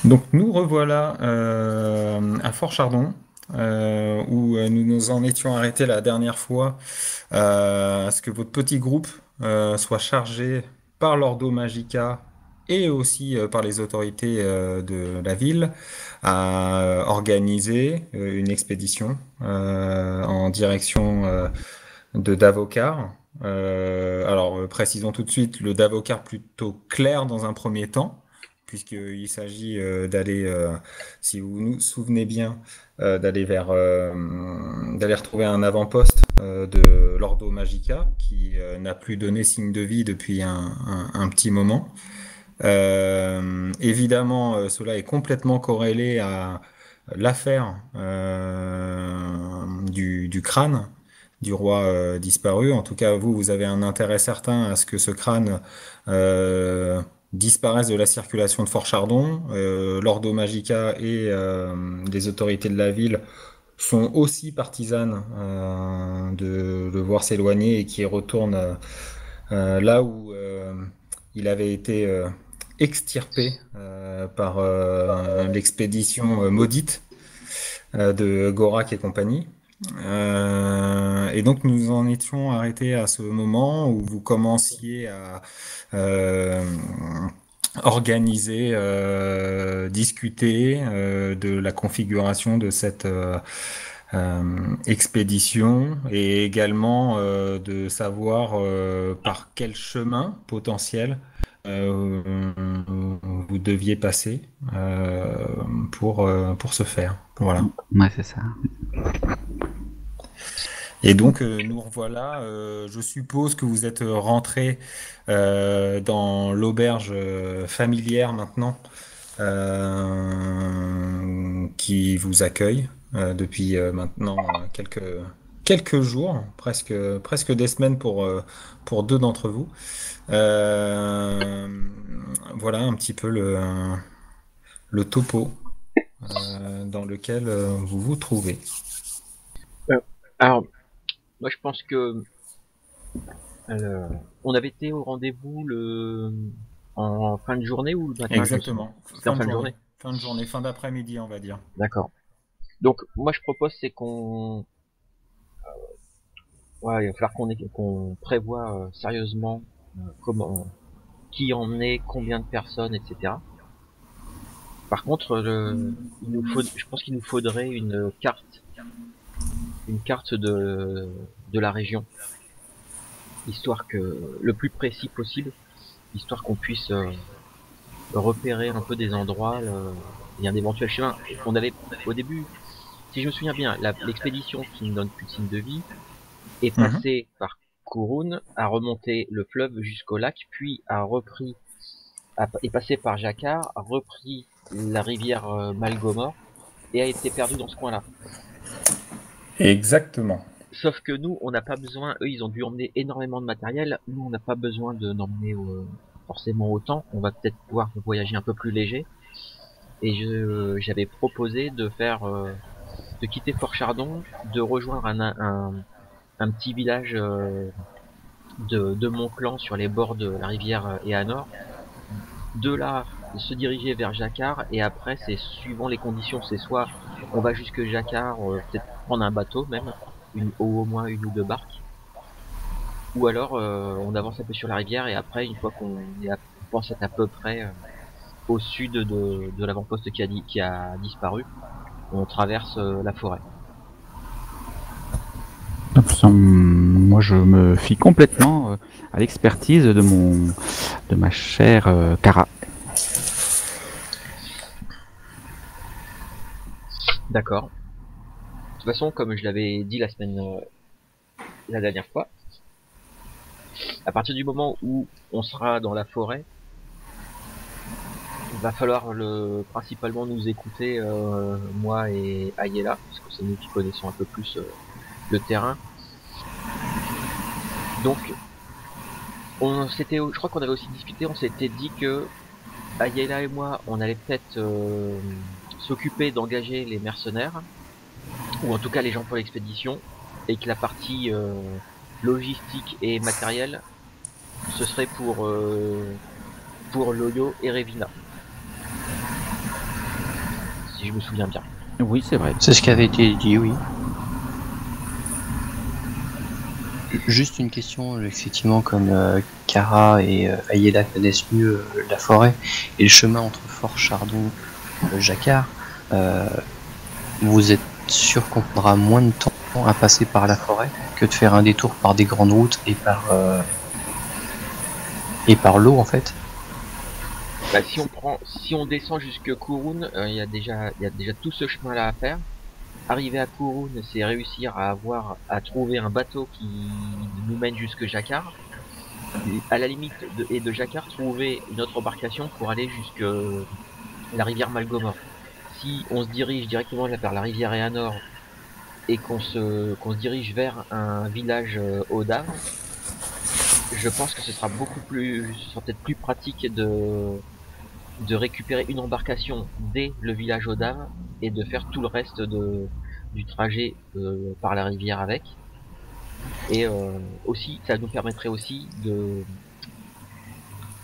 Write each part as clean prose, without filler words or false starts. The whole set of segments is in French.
Donc nous revoilà à Fort Chardon, où nous nous en étions arrêtés la dernière fois, à ce que votre petit groupe soit chargé par l'Ordo Magica et aussi par les autorités de la ville à organiser une expédition en direction de Davocar. Précisons tout de suite le Davocar plutôt clair dans un premier temps, puisqu'il s'agit d'aller, si vous vous souvenez bien, d'aller retrouver un avant-poste de l'Ordo Magica qui n'a plus donné signe de vie depuis un petit moment. Évidemment, cela est complètement corrélé à l'affaire du crâne du roi disparu. En tout cas, vous avez un intérêt certain à ce que ce crâne disparaisse de la circulation de Fort Chardon. L'Ordo Magica et les autorités de la ville sont aussi partisanes de le voir s'éloigner et qui retourne là où il avait été extirpé par l'expédition maudite de Gorak et compagnie. Et donc nous en étions arrêtés à ce moment où vous commenciez à euh, organiser, discuter de la configuration de cette expédition et également de savoir par quel chemin potentiel vous deviez passer pour ce faire. Voilà. Ouais, c'est ça. Et donc, nous revoilà. Je suppose que vous êtes rentré dans l'auberge familière maintenant, qui vous accueille depuis maintenant quelques jours, presque des semaines pour deux d'entre vous. Euh, voilà un petit peu le topo dans lequel vous vous trouvez. Euh, alors, moi je pense que euh, on avait été au rendez-vous en fin de journée ou le matin, je me souviens. Exactement. C'était en fin de journée. Fin de journée, fin d'après-midi, on va dire. D'accord. Donc moi je propose c'est ouais, il va falloir qu'on prévoit sérieusement comment, qui en est, combien de personnes, etc. Par contre, je pense qu'il nous faudrait une carte de la région, histoire que le plus précis possible, histoire qu'on puisse repérer un peu des endroits et un éventuel chemin. On avait au début, si je me souviens bien, l'expédition qui ne donne plus de signe de vie est Mhm. passée par Kurun, a remonté le fleuve jusqu'au lac, puis est passé par Jakar, a repris la rivière Malgomor et a été perdu dans ce coin-là. Exactement. Sauf que nous, on n'a pas besoin, eux ils ont dû emmener énormément de matériel, nous on n'a pas besoin d'emmener forcément autant, on va peut-être pouvoir voyager un peu plus léger. Et j'avais proposé de quitter Fort Chardon, de rejoindre un petit village de mon clan sur les bords de la rivière Eanor. De là, se diriger vers Jacquard et après, c'est suivant les conditions, c'est soit on va jusque Jacquard, peut-être prendre un bateau même, au moins une ou deux barques, ou alors on avance un peu sur la rivière et après, une fois on pense être à peu près au sud de l'avant-poste qui a disparu, on traverse la forêt. Moi, je me fie complètement à l'expertise de ma chère Cara. D'accord. De toute façon, comme je l'avais dit la dernière fois, à partir du moment où on sera dans la forêt, il va falloir principalement nous écouter, moi et Ayela, parce que c'est nous qui connaissons un peu plus le terrain. Donc, je crois qu'on avait aussi discuté, on s'était dit que Ayela et moi, on allait peut-être s'occuper d'engager les mercenaires, ou en tout cas les gens pour l'expédition, et que la partie logistique et matérielle, ce serait pour Loyo et Revina. si je me souviens bien. Oui, c'est vrai. C'est ce qui avait été dit, oui. Juste une question, effectivement, comme Kara et Ayeda connaissent mieux la forêt et le chemin entre Fort Chardon et Jacquard, vous êtes sûr qu'on prendra moins de temps à passer par la forêt que de faire un détour par des grandes routes et par l'eau, en fait? Bah, si on descend jusque Kurun, il y a déjà tout ce chemin-là à faire. Arriver à Kurun, c'est réussir à trouver un bateau qui nous mène jusque Jacquard. Et à la limite de Jacquard, trouver une autre embarcation pour aller jusque la rivière Malgomor. Si on se dirige directement vers la rivière Éanor et qu'on se dirige vers un village au Dave, je pense que ce sera peut-être plus pratique de récupérer une embarcation dès le village au Dave et de faire tout le reste du trajet par la rivière avec. Et aussi, ça nous permettrait aussi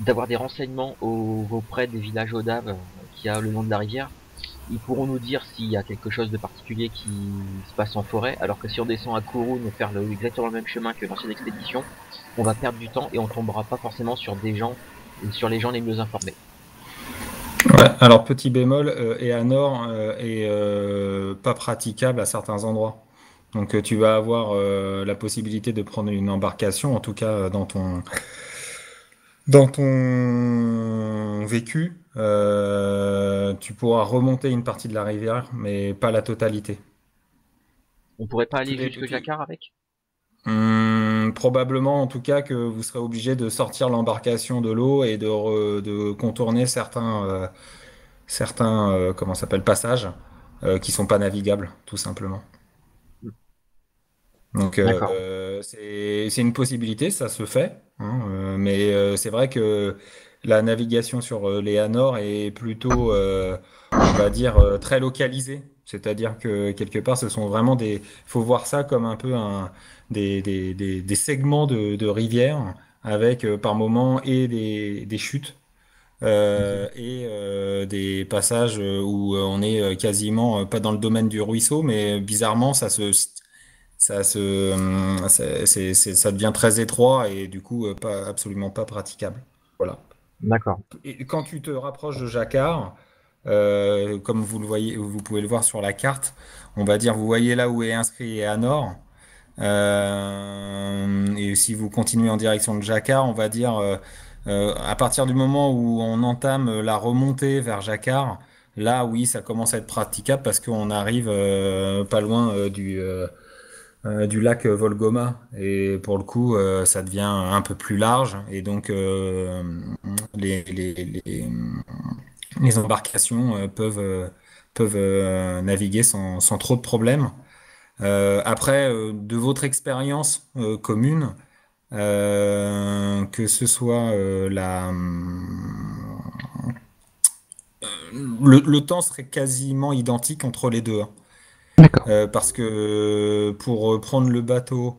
d'avoir des renseignements auprès des villages au Dave qu'il y a le long de la rivière. Ils pourront nous dire s'il y a quelque chose de particulier qui se passe en forêt, alors que si on descend à Kurun et faire exactement le même chemin que l'ancienne expédition, on va perdre du temps et on tombera pas forcément sur les gens les mieux informés. Ouais, alors petit bémol, Éanor est pas praticable à certains endroits. Donc tu vas avoir la possibilité de prendre une embarcation, en tout cas dans ton vécu. Tu pourras remonter une partie de la rivière, mais pas la totalité. On pourrait pas Tout aller dé- jusque tout- Jacquard avec? Probablement en tout cas que vous serez obligé de sortir l'embarcation de l'eau et de contourner certains comment ça s'appelle, passages qui sont pas navigables, tout simplement. Donc D'accord. c'est une possibilité, ça se fait, hein, mais c'est vrai que la navigation sur les Anor est plutôt, on va dire, très localisée. C'est-à-dire que quelque part, ce sont vraiment faut voir ça comme un peu des segments de rivière avec par moments et des chutes. Ok. Et des passages où on est quasiment pas dans le domaine du ruisseau, mais bizarrement, ça devient très étroit et du coup absolument pas praticable. Voilà. D'accord. Et quand tu te rapproches de Jacquard, comme vous le voyez, vous pouvez le voir sur la carte, on va dire, vous voyez là où est inscrit Anor. Et si vous continuez en direction de Jacquard, on va dire, à partir du moment où on entame la remontée vers Jacquard, là oui, ça commence à être praticable parce qu'on arrive pas loin du lac Volgoma. Et pour le coup, ça devient un peu plus large. Et donc, les, les, les, les embarcations peuvent naviguer sans trop de problèmes. Après, de votre expérience commune, que ce soit le temps serait quasiment identique entre les deux, hein. D'accord. Parce que pour prendre le bateau,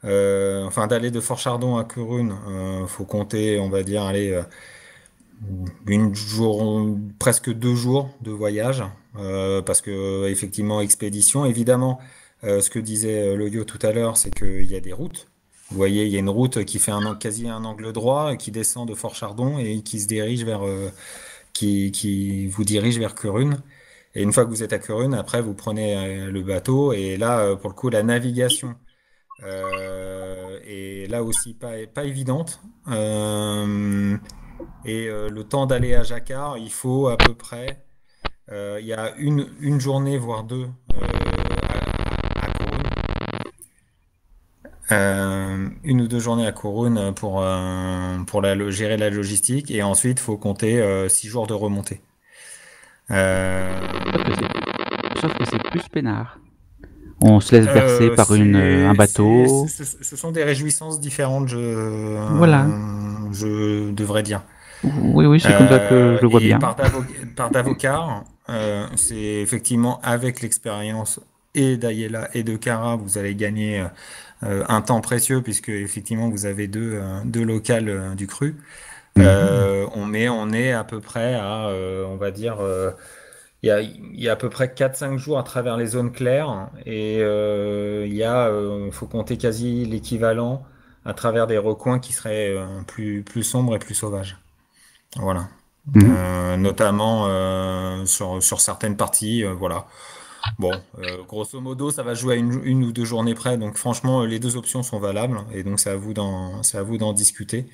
enfin d'aller de Fort Chardon à Curune, faut compter, on va dire, allez, presque 2 jours de voyage, parce que effectivement, expédition, évidemment, ce que disait Loyo tout à l'heure, c'est qu'il y a des routes. Vous voyez, il y a une route qui fait quasi un angle droit, qui descend de Fort Chardon et qui se dirige qui vous dirige vers Curune. Et une fois que vous êtes à Curune, après, vous prenez le bateau et là, pour le coup, la navigation est là aussi pas évidente. Et le temps d'aller à Jacquard, il faut à peu près, il y a une journée, voire deux, à Corunne. 1 ou 2 journées à Corunne pour gérer la logistique. Et ensuite, il faut compter 6 jours de remontée. Sauf que sauf que c'est plus peinard. On se laisse bercer par un bateau. Ce sont des réjouissances différentes, Voilà. je devrais dire. Oui, oui, c'est comme ça que je le vois Et bien. par Davocar, c'est effectivement avec l'expérience et d'Ayela et de Cara, vous allez gagner un temps précieux puisque effectivement vous avez deux locales du cru. Mhm. On est à peu près à, on va dire, il y a à peu près 4-5 jours à travers les zones claires et faut compter quasi l'équivalent à travers des recoins qui seraient plus sombres et plus sauvages. Voilà. Mhm. Notamment sur certaines parties, voilà. Bon, grosso modo, ça va jouer à une ou 2 journées près, donc franchement, les deux options sont valables, et donc c'est à vous d'en discuter,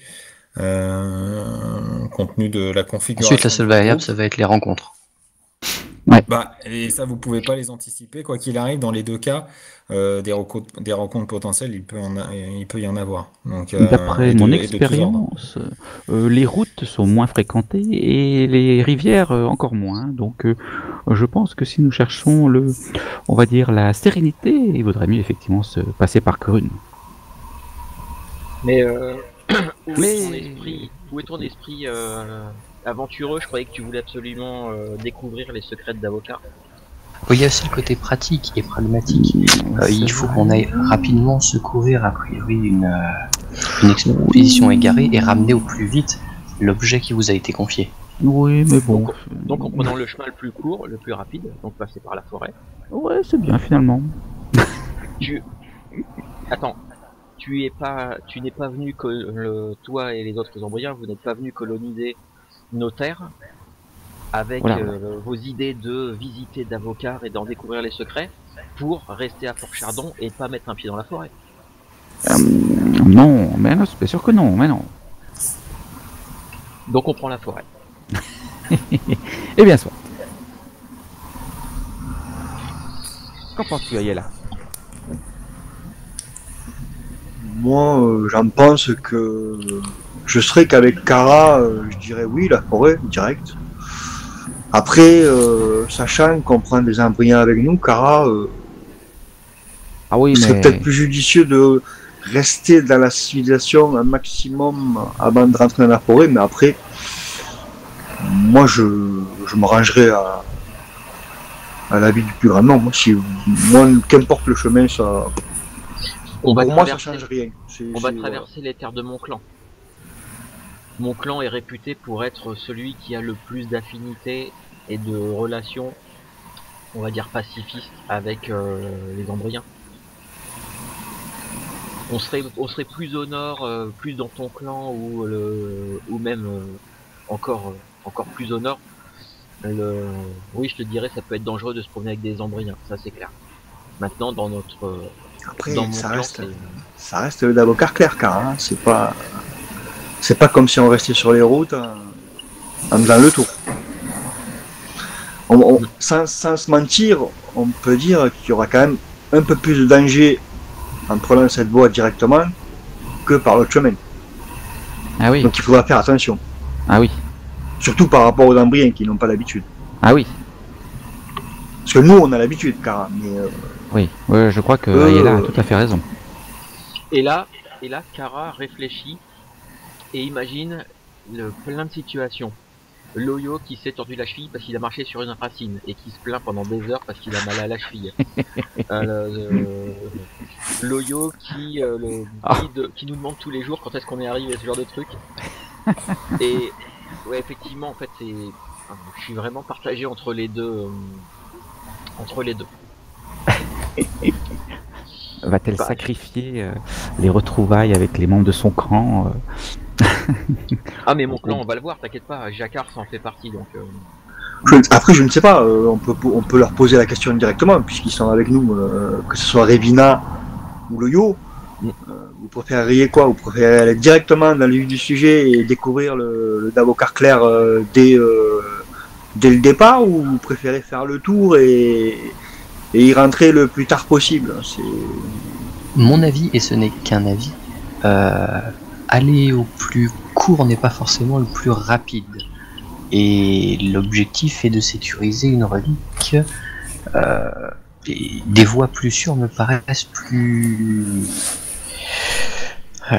compte tenu de la Ensuite, la configuration de seule votre variable, groupe. ça va être les rencontres. Ouais. Bah, et ça, vous pouvez pas les anticiper, quoi qu'il arrive, dans les deux cas, des rencontres potentielles, il peut y en avoir. Donc, D'après mon et de tous ordres. expérience, les routes sont moins fréquentées et les rivières encore moins. Donc, je pense que si nous cherchons on va dire la sérénité, il vaudrait mieux effectivement se passer par Grune. Mais où est ton Mais esprit, aventureux? Je croyais que tu voulais absolument découvrir les secrets d'avocat. Oui, il y a aussi le côté pratique et pragmatique. c'est Il faut vrai. qu'on aille rapidement secourir, a priori, une expédition égarée et ramener au plus vite l'objet qui vous a été confié. Oui, mais bon. Donc en prenant le chemin le plus court, le plus rapide, donc passer par la forêt. Ouais, c'est bien finalement. Attends, tu n'es pas venu toi et les autres Ambriens, vous n'êtes pas venus coloniser nos terres avec Voilà. vos idées de visiter d'Avocat et d'en découvrir les secrets pour rester à Fort Chardon et pas mettre un pied dans la forêt. Non, mais non, c'est bien sûr que non, mais non. Donc on prend la forêt. Eh bien, soit. Qu'en penses-tu, Ayala? Moi, j'en pense que je serais qu'avec Kara, je dirais oui, la forêt, direct. Après, sachant qu'on prend des embryons avec nous, Kara, Ah oui, il serait mais peut-être plus judicieux de rester dans la civilisation un maximum avant de rentrer dans la forêt, mais après, moi, je me rangerai à l'avis du plus grand nombre. Moi, qu'importe le chemin, ça, On va pour moi, ça traverser, change rien. on va traverser les terres de mon clan. Mon clan est réputé pour être celui qui a le plus d'affinités et de relations, on va dire pacifistes, avec les Ambriens. On serait plus au nord, plus dans ton clan ou même encore plus au nord. Oui, je te dirais, ça peut être dangereux de se promener avec des Ambriens, ça c'est clair. Maintenant, dans mon Après, clan, ça reste le d'avocat clair, car hein, c'est pas comme si on restait sur les routes en faisant le tour. Sans se mentir, on peut dire qu'il y aura quand même un peu plus de danger en prenant cette voie directement que par l'autre chemin. ah oui, Donc il faudra faire attention. ah oui, Surtout par rapport aux Ambriens qui n'ont pas l'habitude. ah oui, Parce que nous, on a l'habitude, car mais oui. Ouais, je crois que Ayala a tout à fait raison. Et là, Kara réfléchit et imagine plein de situations. Loyo qui s'est tordu la cheville parce qu'il a marché sur une racine et qui se plaint pendant des heures parce qu'il a mal à la cheville. Loyo qui qui nous demande tous les jours quand est-ce qu'on est arrivé, ce genre de truc. Et ouais, effectivement, en fait, je suis vraiment partagé entre les deux. Va-t-elle Bah, sacrifier les retrouvailles avec les membres de son clan Ah mais mon clan, on va le voir, t'inquiète pas, Jacquard s'en fait partie, donc... après, je ne sais pas, on peut leur poser la question directement, puisqu'ils sont avec nous, que ce soit Revina ou le Yo. Vous préféreriez quoi? Vous préférez aller directement dans le vif du sujet et découvrir le d'avocat clair dès le départ, ou vous préférez faire le tour et y rentrer le plus tard possible? Mon avis, et ce n'est qu'un avis, aller au plus court n'est pas forcément le plus rapide. Et l'objectif est de sécuriser une relique. Et des voies plus sûres me paraissent plus...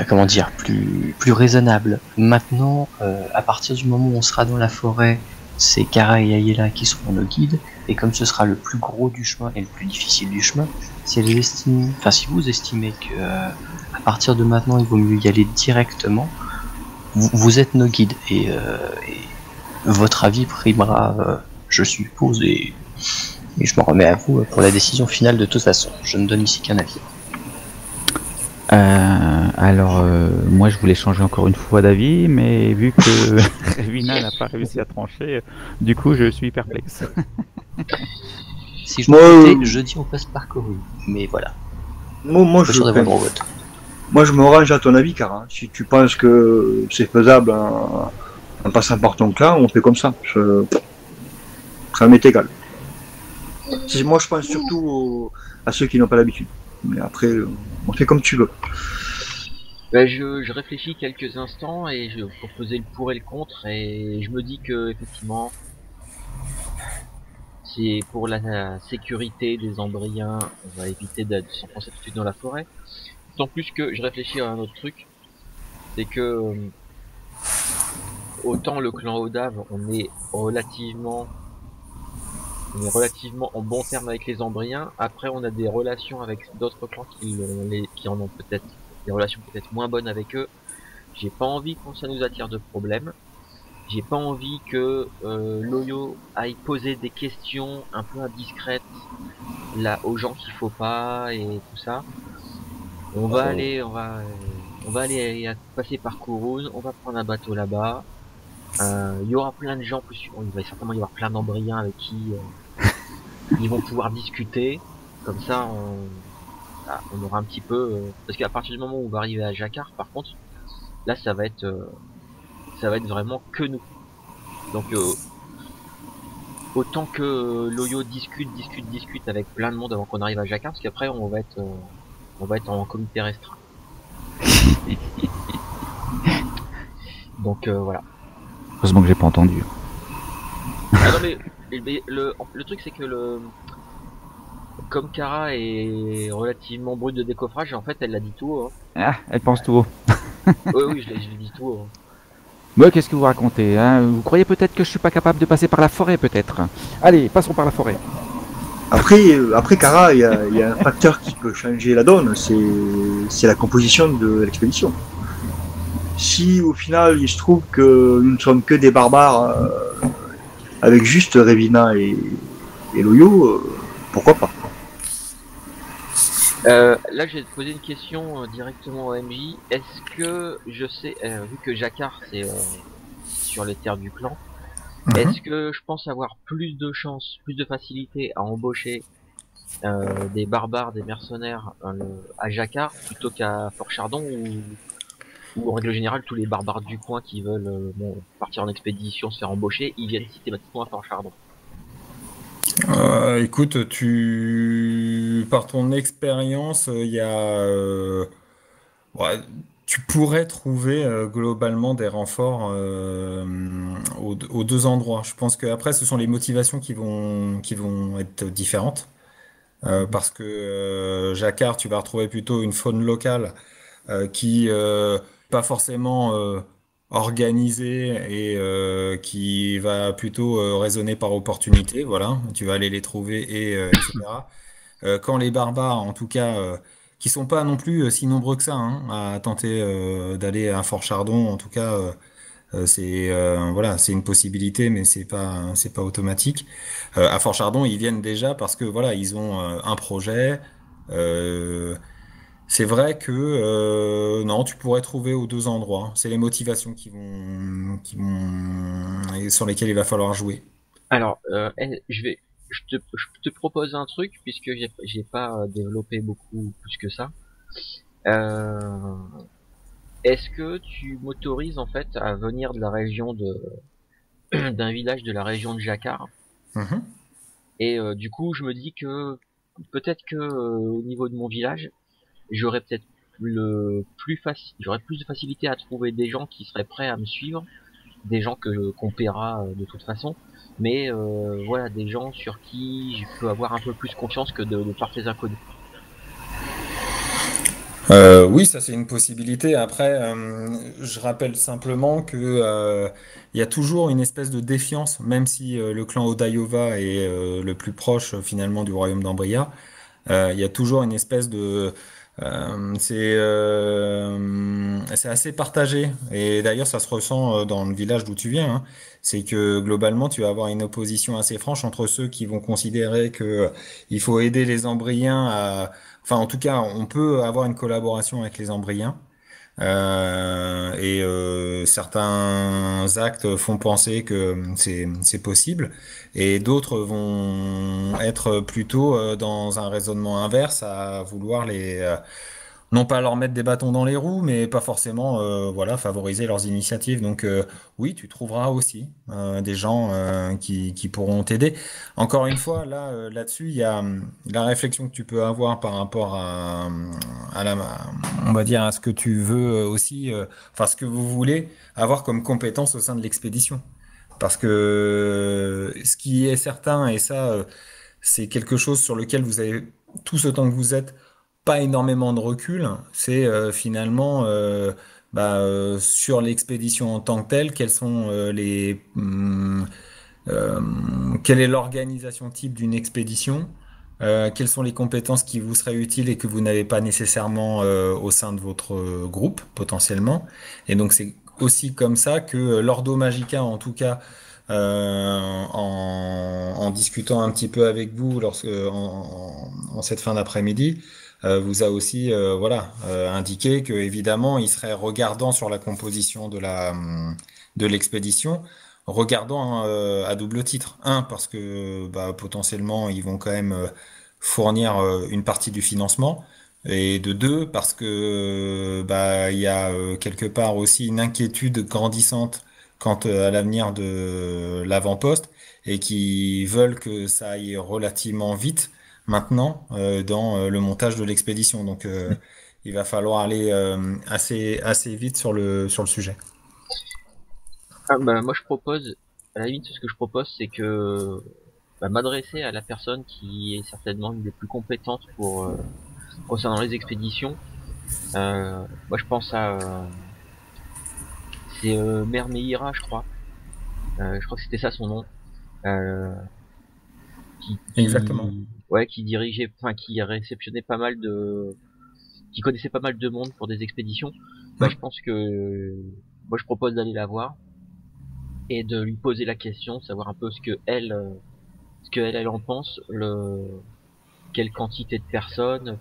comment dire, plus raisonnables. Maintenant, à partir du moment où on sera dans la forêt, c'est Kara et Ayela qui seront nos guides, et comme ce sera le plus gros du chemin et le plus difficile du chemin, si vous estimez que à partir de maintenant il vaut mieux y aller directement, vous êtes nos guides et votre avis primera je suppose, et je m'en remets à vous pour la décision finale de toute façon. Je ne donne ici qu'un avis. Moi je voulais changer encore une fois d'avis, mais vu que Revina n'a pas réussi à trancher, du coup je suis perplexe. Si je dois voter, je dis on passe par Corune. Mais voilà. Moi, je vote. Moi, je me range à ton avis, car hein, si tu penses que c'est faisable en passant par ton clan, on fait comme ça. Ça m'est égal. Moi, je pense surtout à ceux qui n'ont pas l'habitude. Mais après, on fait comme tu veux. Je réfléchis quelques instants et pour peser le pour et le contre, et je me dis que effectivement c'est pour la sécurité des Ambriens, on va éviter de s'enfoncer tout de suite dans la forêt. D'autant plus que je réfléchis à un autre truc, c'est que autant le clan Odave, on est relativement en bon terme avec les Ambriens. Après, on a des relations avec d'autres clans qui en ont peut-être des relations peut-être moins bonnes avec eux. J'ai pas envie que ça nous attire de problèmes. J'ai pas envie que Loyo aille poser des questions un peu indiscrètes là aux gens qu'il faut pas et tout ça. On va aller passer par Kurun, on va prendre un bateau là-bas. Il y aura plein de gens, plus il va certainement y avoir plein d'Ambriens avec qui ils vont pouvoir discuter. Comme ça, on aura un petit peu parce qu'à partir du moment où on va arriver à Jacquard, par contre, là ça va être vraiment que nous. Donc autant que Loyo discute avec plein de monde avant qu'on arrive à Jacquard, parce qu'après on va être en comité restreint. Donc voilà. Heureusement que j'ai pas entendu. Ah non mais le truc c'est que comme Kara est relativement brute de décoffrage, en fait elle l'a dit tout haut. Ah, elle pense tout haut. Oui, je l'ai dit tout haut. Moi, qu'est-ce que vous racontez, hein? Vous croyez peut-être que je suis pas capable de passer par la forêt, peut-être? Allez, passons par la forêt. Après Kara, il y a un facteur qui peut changer la donne, c'est la composition de l'expédition. Si au final il se trouve que nous ne sommes que des barbares avec juste Revina et Loyo, pourquoi pas? Là, je vais te poser une question directement au MJ. Est-ce que je sais, vu que Jacquard c'est sur les terres du clan, est-ce que je pense avoir plus de chance, plus de facilité à embaucher des barbares, des mercenaires à Jacquard plutôt qu'à Fort Chardon ou en règle générale tous les barbares du coin qui veulent partir en expédition, se faire embaucher, ils viennent systématiquement à Fort Chardon? Écoute, par ton expérience, il y a, ouais, tu pourrais trouver globalement des renforts aux deux endroits. Je pense que après, ce sont les motivations qui vont être différentes. Parce que Jacquard, tu vas retrouver plutôt une faune locale qui pas forcément organisée et qui va plutôt raisonner par opportunité. Voilà, tu vas aller les trouver et etc. Quand les barbares, en tout cas, qui sont pas non plus si nombreux que ça, hein, à tenter d'aller à Fort Chardon, en tout cas. C'est voilà, c'est une possibilité, mais c'est pas automatique. À Fort Chardon, ils viennent déjà parce que voilà, ils ont un projet. Euh, c'est vrai que non, tu pourrais trouver aux deux endroits. C'est les motivations et sur lesquelles il va falloir jouer. Alors, je te propose un truc puisque j'ai pas développé beaucoup plus que ça. Euh, Est-ce que tu m'autorises en fait à venir de la région d'un village de la région de Jacquard? Mhm. Et du coup, je me dis que peut-être que au niveau de mon village, j'aurais peut-être j'aurais plus de facilité à trouver des gens qui seraient prêts à me suivre, des gens qu'on paiera de toute façon, mais voilà, des gens sur qui je peux avoir un peu plus confiance que de parfaits inconnus. Oui, ça c'est une possibilité. Après, je rappelle simplement que il y a toujours une espèce de défiance, même si le clan Odayova est le plus proche finalement du royaume d'Ambria. Il y a toujours une espèce C'est assez partagé. Et d'ailleurs, ça se ressent dans le village d'où tu viens, hein. C'est que globalement, tu vas avoir une opposition assez franche entre ceux qui vont considérer que il faut aider les Ambriens à... Enfin, en tout cas, on peut avoir une collaboration avec les Ambriens. Certains actes font penser que c'est possible, et d'autres vont être plutôt dans un raisonnement inverse, à vouloir non pas leur mettre des bâtons dans les roues, mais pas forcément voilà, favoriser leurs initiatives. Donc oui, tu trouveras aussi des gens qui pourront t'aider. Encore une fois, là-dessus, il y a la réflexion que tu peux avoir par rapport à la, on va dire, à ce que tu veux aussi, enfin ce que vous voulez avoir comme compétence au sein de l'expédition. Parce que ce qui est certain, et ça, c'est quelque chose sur lequel vous avez tout ce temps que vous êtes pas énormément de recul, c'est finalement sur l'expédition en tant que telle, quelle est l'organisation type d'une expédition, quelles sont les compétences qui vous seraient utiles et que vous n'avez pas nécessairement au sein de votre groupe potentiellement. Et donc c'est aussi comme ça que l'Ordo Magica, en tout cas, en discutant un petit peu avec vous en cette fin d'après-midi, vous a aussi indiqué que évidemment il serait regardant sur la composition de l'expédition, regardant à double titre. Un, parce que potentiellement ils vont quand même fournir une partie du financement. Et de deux, parce que il y a quelque part aussi une inquiétude grandissante quant à l'avenir de l'avant-poste, et qui veulent que ça aille relativement vite maintenant dans le montage de l'expédition. Donc il va falloir aller assez vite sur le sujet. Moi je propose, à la limite ce que je propose c'est que m'adresser à la personne qui est certainement une des plus compétentes pour concernant les expéditions. Moi je pense à c'est Mère Meira, je crois. Je crois que c'était ça son nom. Exactement. Ouais, qui dirigeait, enfin qui réceptionnait pas mal qui connaissait pas mal de monde pour des expéditions. Je pense que moi je propose d'aller la voir et de lui poser la question, savoir un peu ce que elle en pense, quelle quantité de personnes,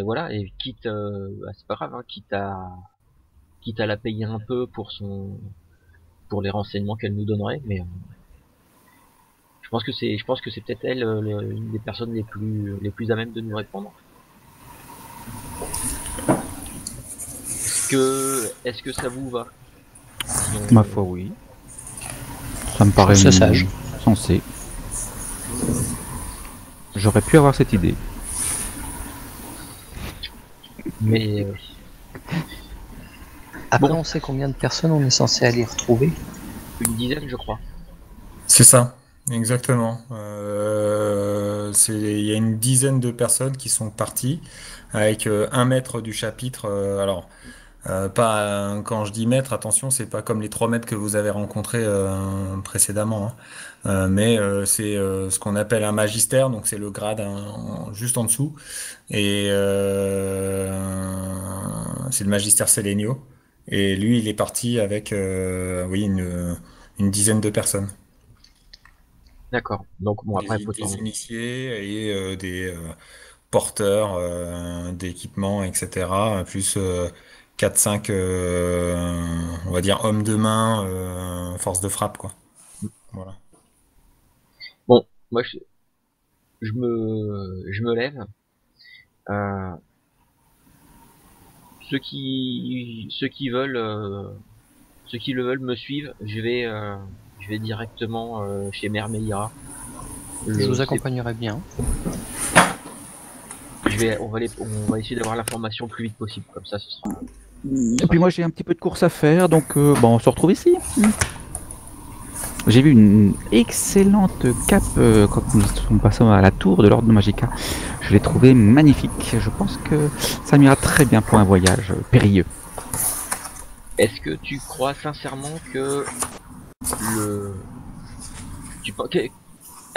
voilà, et quitte c'est pas grave, hein, quitte à la payer un peu pour les renseignements qu'elle nous donnerait, mais je pense que c'est peut-être elle une des personnes les plus à même de nous répondre. Est-ce que ça vous va? Ma foi, oui. Ça me paraît sage. Sensé. J'aurais pu avoir cette idée. Mais après, on sait combien de personnes on est censé aller retrouver? Une dizaine, je crois. C'est ça, exactement. Il y a une dizaine de personnes qui sont parties avec un maître du chapitre. Quand je dis maître, attention, c'est pas comme les 3 maîtres que vous avez rencontrés précédemment, hein. Mais c'est ce qu'on appelle un magistère, donc c'est le grade juste en dessous. Et c'est le magistère Sélénio. Et lui, il est parti avec une dizaine de personnes. D'accord. Donc bon, après, faut Des initiés et des porteurs d'équipements, etc. Plus 4-5, on va dire, hommes de main, force de frappe, quoi. Voilà. Bon, moi, je me lève. Ceux qui le veulent me suivent. Je vais directement chez Mère Meira. Je vous accompagnerai bien. On va essayer d'avoir l'information le plus vite possible, comme ça ce sera. Et puis moi j'ai un petit peu de course à faire, donc on se retrouve ici. J'ai vu une excellente cape quand nous sommes passés à la tour de l'Ordre Magica. Je l'ai trouvée magnifique. Je pense que ça m'ira très bien pour un voyage périlleux. Est-ce que tu crois sincèrement que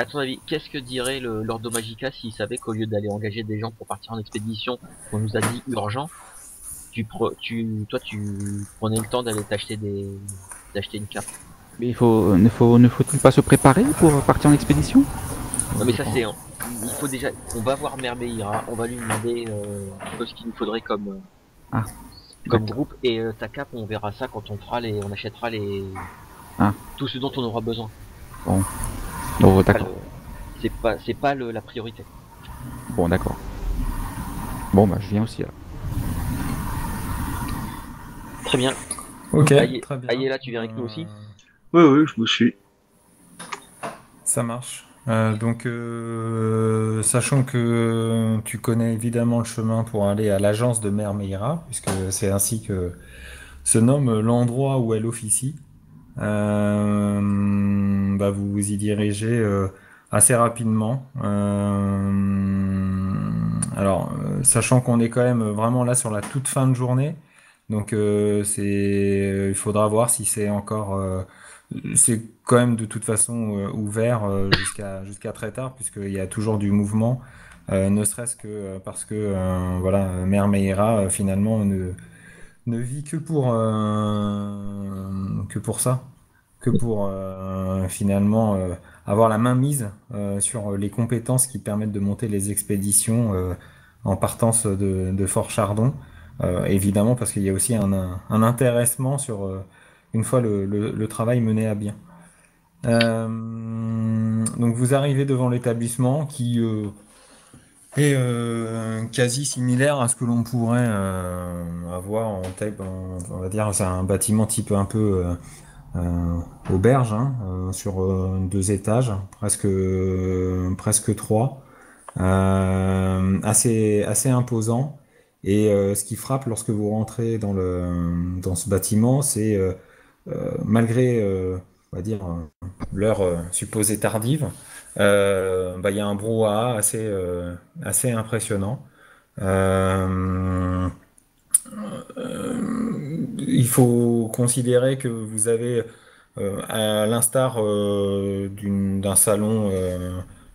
À ton avis, qu'est-ce que dirait l'Ordo Magica s'il savait qu'au lieu d'aller engager des gens pour partir en expédition, qu'on nous a dit urgent, toi, tu prenais le temps d'aller d'acheter une cape. Mais ne faut-il pas se préparer pour partir en expédition? Non mais ça c'est, il faut déjà, on va voir Mère Meira, on va lui demander un peu ce qu'il nous faudrait Ah, comme groupe, et ta cape, on verra ça quand on achètera Ah. tout ce dont on aura besoin. Bon. Oh, Pas d'accord. c'est pas la priorité. Bon, d'accord. Bon, bah, je viens aussi, là. Très bien. Ok, Aïe, très bien. Aïe, là, tu viens avec nous aussi? Oui, oui, je vous suis. Ça marche. Donc, sachant que tu connais évidemment le chemin pour aller à l'agence de Mère Meira, puisque c'est ainsi que se nomme l'endroit où elle officie, bah vous vous y dirigez assez rapidement. Alors, sachant qu'on est quand même vraiment là sur la toute fin de journée, donc il faudra voir si c'est encore, c'est quand même de toute façon ouvert jusqu'à très tard, puisqu'il y a toujours du mouvement, ne serait-ce que parce que voilà, Mère Meira finalement ne vit que pour ça, que pour finalement avoir la main mise sur les compétences qui permettent de monter les expéditions en partance de Fort Chardon. Évidemment parce qu'il y a aussi un intéressement sur une fois le travail mené à bien. Donc vous arrivez devant l'établissement qui est quasi similaire à ce que l'on pourrait avoir en tête, on va dire, c'est un bâtiment type un peu auberge, hein, sur 2 étages, presque trois, assez imposant. Et ce qui frappe lorsque vous rentrez dans ce bâtiment, c'est malgré, on va dire, l'heure supposée tardive, bah, il y a un brouhaha assez impressionnant. Euh, il faut considérer que vous avez, à l'instar d'un salon,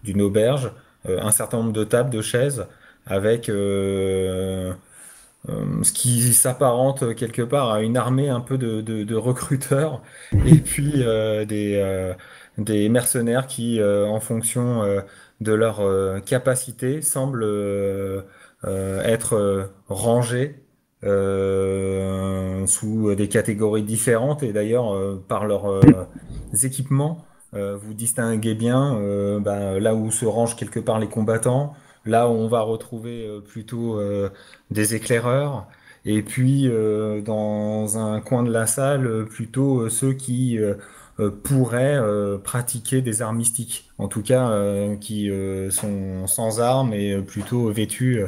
d'une auberge, un certain nombre de tables, de chaises, avec ce qui s'apparente quelque part à une armée un peu de recruteurs, et puis des mercenaires qui, en fonction de leur capacité, semblent être rangés sous des catégories différentes, et d'ailleurs par leurs équipements, vous distinguez bien bah, là où se rangent quelque part les combattants, là où on va retrouver plutôt des éclaireurs, et puis dans un coin de la salle, plutôt ceux qui pourraient pratiquer des arts mystiques, en tout cas qui sont sans armes et plutôt vêtus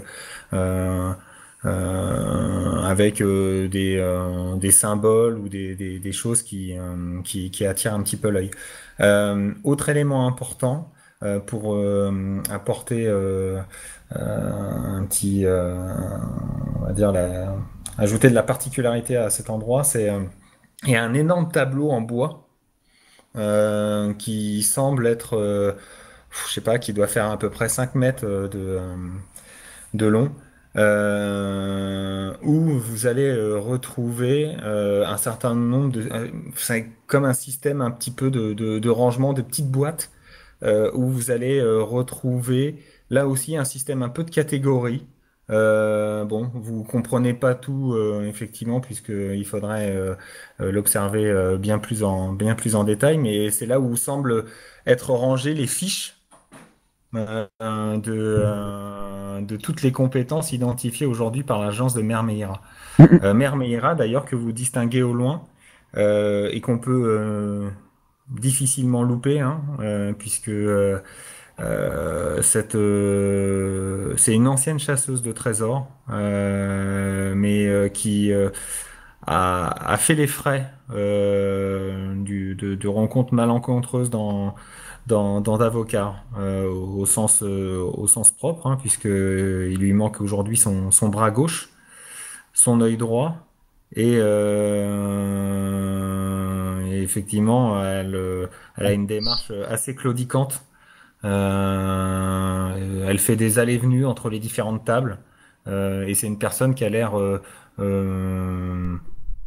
euh, avec des symboles ou des choses qui attirent un petit peu l'œil. Autre élément important pour apporter un petit, on va dire, ajouter de la particularité à cet endroit, c'est il y a un énorme tableau en bois qui semble être, je sais pas, qui doit faire à peu près 5 mètres de long, où vous allez retrouver un certain nombre c'est comme un système un petit peu de rangement de petites boîtes, où vous allez retrouver là aussi un système un peu de catégories. Bon, vous comprenez pas tout effectivement, puisque il faudrait l'observer bien plus en détail, mais c'est là où semblent être rangées les fiches de toutes les compétences identifiées aujourd'hui par l'agence de Mère Meira. Mère Meira, d'ailleurs, que vous distinguez au loin et qu'on peut difficilement louper, hein, puisque c'est une ancienne chasseuse de trésors, mais qui a fait les frais de rencontres malencontreuses dans d'avocats, au sens propre, hein, puisque il lui manque aujourd'hui son bras gauche, son œil droit, et effectivement, elle a une démarche assez claudicante Elle fait des allées-venues entre les différentes tables. Et c'est une personne qui a l'air euh,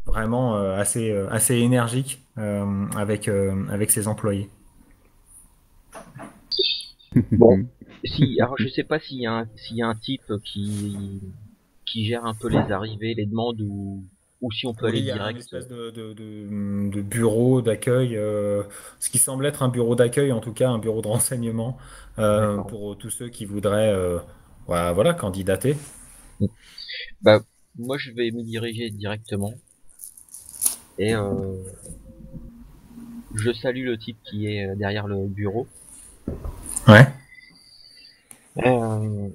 vraiment assez énergique avec ses employés. Bon, si, alors je sais pas s'il y a un type qui gère un peu les arrivées, les demandes ou si on peut Oui, aller il y a un direct. espèce de bureau d'accueil, ce qui semble être un bureau d'accueil, en tout cas un bureau de renseignement D'accord. pour tous ceux qui voudraient voilà, candidater. Bah, moi je vais me diriger directement et je salue le type qui est derrière le bureau. Ouais. Euh,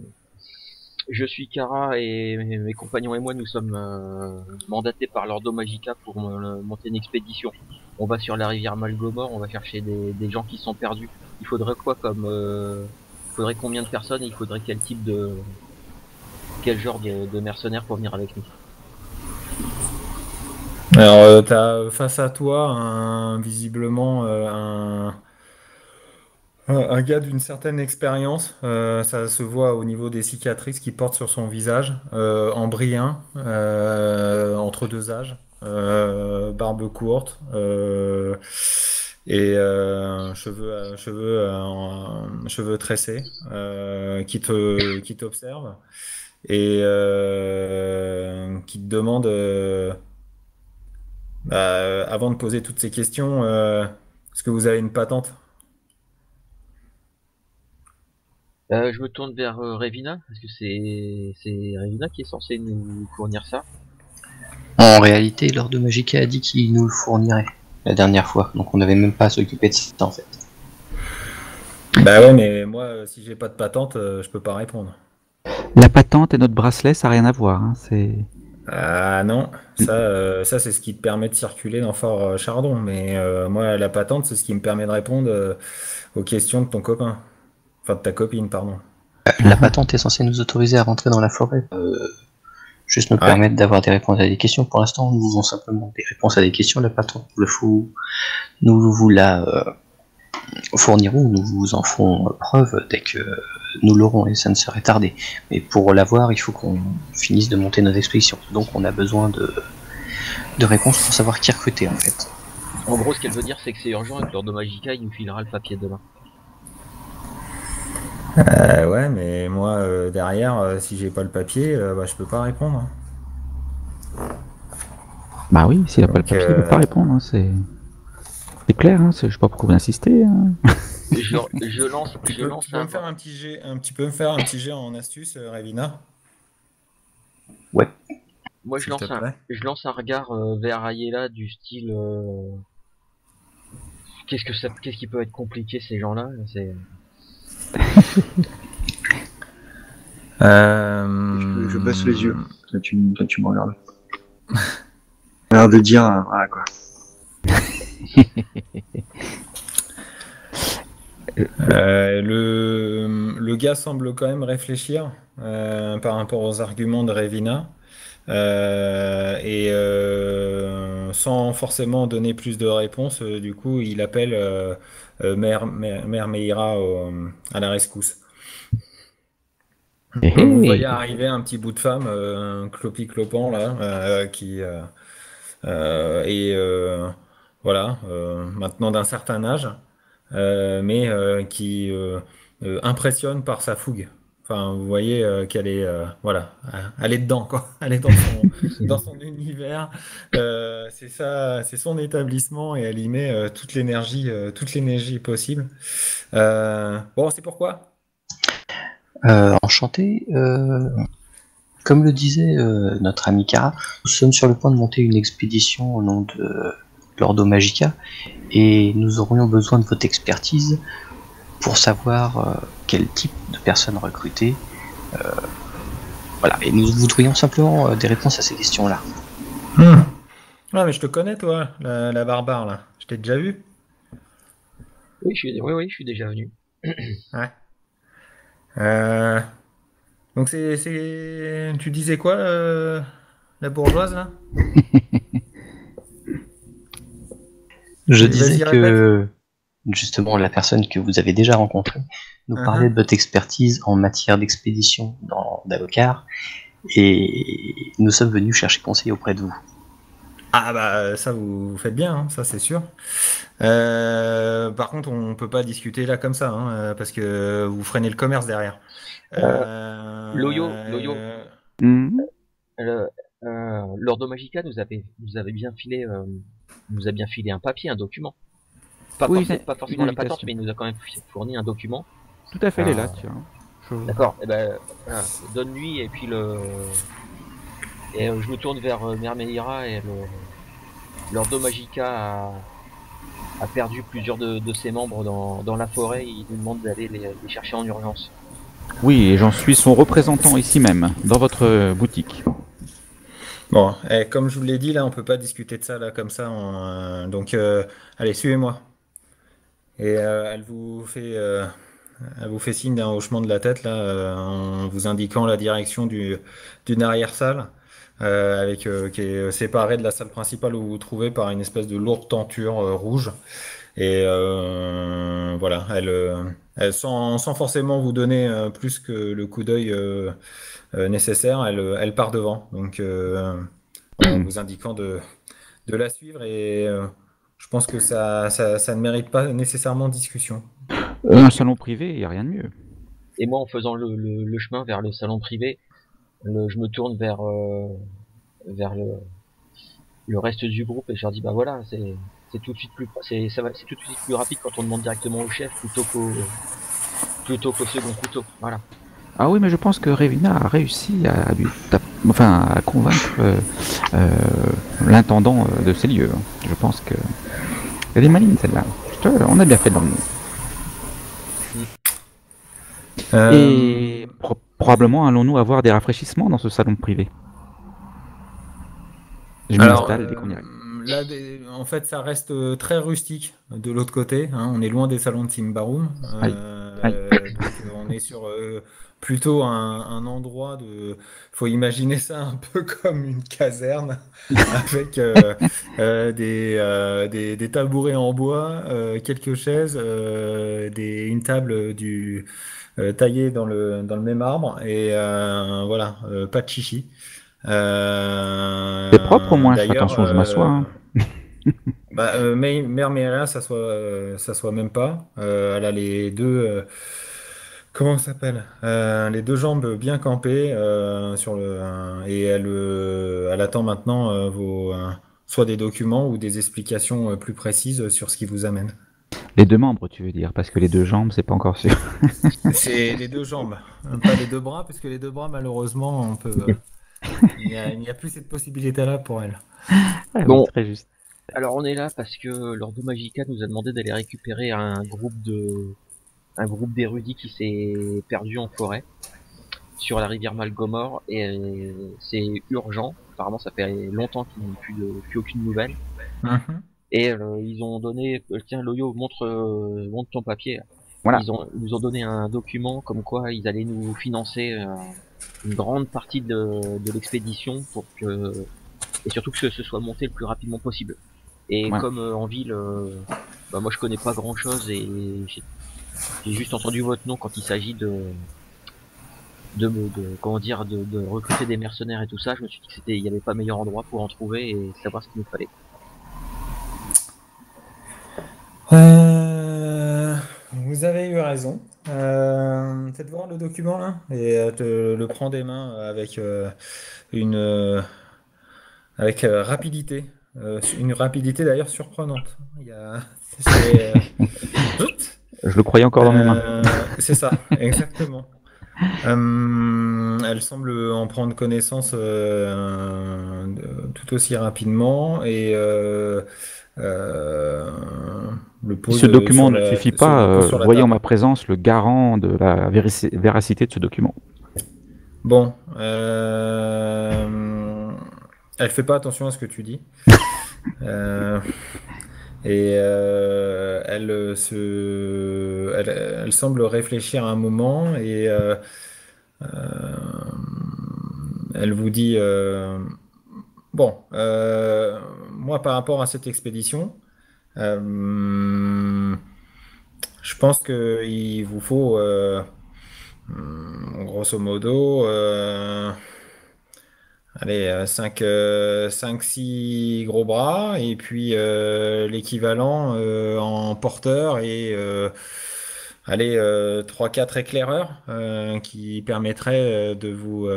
je suis Kara et mes compagnons et moi nous sommes mandatés par l'Ordo Magica pour monter une expédition. On va sur la rivière Malgomor, on va chercher des gens qui sont perdus. Il faudrait quoi comme il faudrait combien de personnes et il faudrait quel genre de mercenaires pour venir avec nous. Alors, tu as face à toi visiblement un gars d'une certaine expérience. Ça se voit au niveau des cicatrices qu'il porte sur son visage, ambrien, entre deux âges, barbe courte et cheveux tressés, qui t'observe et qui te demande. Avant de poser toutes ces questions, est-ce que vous avez une patente? Je me tourne vers Revina parce que c'est Revina qui est censée nous fournir ça. En réalité, l'Ordre Magica a dit qu'il nous le fournirait la dernière fois, donc on n'avait même pas à s'occuper de ça en fait. Bah ouais, mais moi, si j'ai pas de patente, je peux pas répondre. La patente et notre bracelet, ça n'a rien à voir. Hein, c'est... Ah non, ça c'est ce qui te permet de circuler dans Fort Chardon, mais moi, la patente, c'est ce qui me permet de répondre aux questions de ton copain. Enfin, de ta copine, pardon. La patente est censée nous autoriser à rentrer dans la forêt, juste nous Ouais. permettre d'avoir des réponses à des questions. Pour l'instant, nous avons simplement des réponses à des questions. La patente, nous vous la fournirons, nous vous en ferons preuve dès que nous l'aurons, et ça ne serait tardé. Mais pour l'avoir, il faut qu'on finisse de monter notre expédition. Donc on a besoin de réponses pour savoir qui recruter en fait. En gros, ce qu'elle veut dire, c'est que c'est urgent et que l'Ordo Magica il nous filera le papier demain. Ouais, mais moi, derrière, si j'ai pas le papier, bah, je peux pas répondre. Bah oui, s'il n'a pas le Donc, papier, il ne peut pas répondre. Hein, c'est clair, hein, je sais pas pourquoi vous insistez. Hein. Je lance tu peux me faire un petit jet, tu peux me faire un petit jet en astuce, Ravina, Ouais. Moi, s'il te plaît. je lance un regard vers Ayela du style. Qu'est-ce qui peut être compliqué ces gens-là? C'est. Je baisse les yeux. Là, tu me regardes. L'air de dire, voilà quoi. Le gars semble quand même réfléchir par rapport aux arguments de Ravina et sans forcément donner plus de réponses, du coup, il appelle Mère Meira à la rescousse. Hé, Donc vous hé. voyez arriver un petit bout de femme, clopi-clopant là, qui est voilà, maintenant d'un certain âge, mais qui impressionne par sa fougue. Enfin, vous voyez qu'elle est voilà, elle est dedans quoi, elle est dans son univers. C'est ça, c'est son établissement et elle y met toute l'énergie possible. Bon, c'est pourquoi? Enchanté. Comme le disait notre ami Kara, nous sommes sur le point de monter une expédition au nom de l'Ordo Magica et nous aurions besoin de votre expertise pour savoir quel type de personnes recruter. Voilà, et nous voudrions simplement des réponses à ces questions-là. Ah, mais je te connais toi, la barbare là. Je t'ai déjà vu. Oui, je suis déjà venu. Ouais. Euh, donc tu disais quoi, la bourgeoise là? Je disais Vas-y, répète. que justement la personne que vous avez déjà rencontrée nous parler Mhm. de votre expertise en matière d'expédition dans Dalocar, et nous sommes venus chercher conseil auprès de vous. Ah bah ça vous faites bien, hein, ça c'est sûr. Par contre, on peut pas discuter là comme ça, hein, parce que vous freinez le commerce derrière. Euh, Loyo, Euh, Mhm. le, Lordo Magica nous a bien filé un papier, un document. Oui, Pas une forcément la patente, invitation. mais il nous a quand même fourni un document. Tout à fait, elle est là, ah, tiens. Je- D'accord. Et ben, voilà, donne-lui et puis je me tourne vers Mère Meira et Lordo Magica a perdu plusieurs de ses membres dans la forêt. Il nous demande d'aller les chercher en urgence. Oui, et j'en suis son représentant ici même, dans votre boutique. Bon, comme je vous l'ai dit, là, on peut pas discuter de ça là comme ça. Donc, allez, suivez-moi. Et elle vous fait signe d'un hochement de la tête là, en vous indiquant la direction d'une arrière-salle, qui est séparée de la salle principale où vous vous trouvez par une espèce de lourde tenture rouge. Et voilà, sans forcément vous donner plus que le coup d'œil nécessaire, elle part devant. Donc, voilà, en vous indiquant de la suivre. Et je pense que ça ne mérite pas nécessairement discussion. Un salon privé, il n'y a rien de mieux. Et moi, en faisant le chemin vers le salon privé, je me tourne vers le reste du groupe et je leur dis bah voilà, c'est tout de suite c'est tout de suite plus rapide quand on demande directement au chef plutôt qu'au second couteau. Voilà. Ah oui, mais je pense que Revina a réussi à convaincre euh, l'intendant de ces lieux. Je pense que elle est maligne celle-là. On a bien fait de l'emmener. Euh, Et probablement allons-nous avoir des rafraîchissements dans ce salon privé. Je alors m'installe dès qu'on y arrive. là, en fait, ça reste très rustique de l'autre côté, hein. On est loin des salons de Timbaroum. Aïe, aïe. Donc, on est sur plutôt un endroit de. Faut imaginer ça un peu comme une caserne avec des tabourets en bois, quelques chaises, une table taillée dans le même arbre et voilà, pas de chichi. C'est propre au moins, je fais D'ailleurs, attention, je m'assois. Hein. Mère Meria, ça soit même pas. Elle a les deux, comment ça s'appelle? Les deux jambes bien campées et elle attend maintenant soit des documents ou des explications plus précises sur ce qui vous amène. Les deux membres, tu veux dire, parce que les deux jambes, c'est pas encore sûr. C'est les deux jambes, pas les deux bras, parce que les deux bras, malheureusement, il n'y a plus cette possibilité-là pour elle. Ah oui, Bon, très juste. alors on est là parce que Lordo Magica nous a demandé d'aller récupérer un groupe d'érudits qui s'est perdu en forêt sur la rivière Malgomor et c'est urgent. Apparemment, ça fait longtemps qu'ils n'ont plus aucune nouvelle. Mhm. Et ils ont donné, tiens Loyo, montre ton papier. Voilà. Ils nous ont donné un document comme quoi ils allaient nous financer une grande partie de l'expédition et surtout que ce soit monté le plus rapidement possible. Et Ouais. comme en ville, moi je connais pas grand chose et j'ai juste entendu votre nom quand il s'agit comment dire, de recruter des mercenaires et tout ça. Je me suis dit il y avait pas meilleur endroit pour en trouver et savoir ce qu'il nous fallait. Vous avez eu raison. Faites voir le document là et te le prends des mains une avec rapidité. Une rapidité d'ailleurs surprenante. C'est zut. Je le croyais encore dans mes mains. C'est ça, exactement. Elle semble en prendre connaissance tout aussi rapidement et euh, le Si ce pose document ne suffit pas, le pose sur la voyez en ma table. présence le garant de la véracité de ce document. Bon, elle fait pas attention à ce que tu dis. Euh, et elle semble réfléchir un moment et euh, elle vous dit bon, moi par rapport à cette expédition, je pense qu'il vous faut, grosso modo, allez, 5-6 gros bras, et puis l'équivalent en porteur, et allez, 3-4 éclaireurs qui permettraient de vous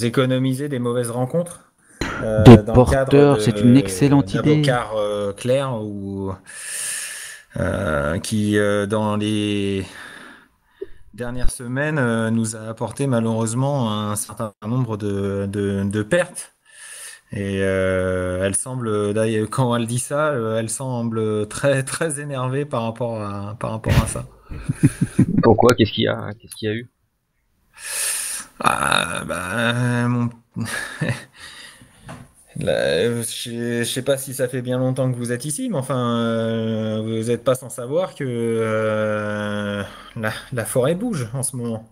économiser des mauvaises rencontres Des dans le cadre porteurs, c'est une excellente idée. d'avocats clairs ou qui, dans les dernières semaines, nous a apporté malheureusement un certain nombre de pertes. Et elle semble, d'ailleurs, quand elle dit ça, elle semble très très énervée par rapport à ça. Pourquoi? Qu'est-ce qu'il y a eu? Ah, bah, je sais pas si ça fait bien longtemps que vous êtes ici, mais enfin, vous n'êtes pas sans savoir que la forêt bouge en ce moment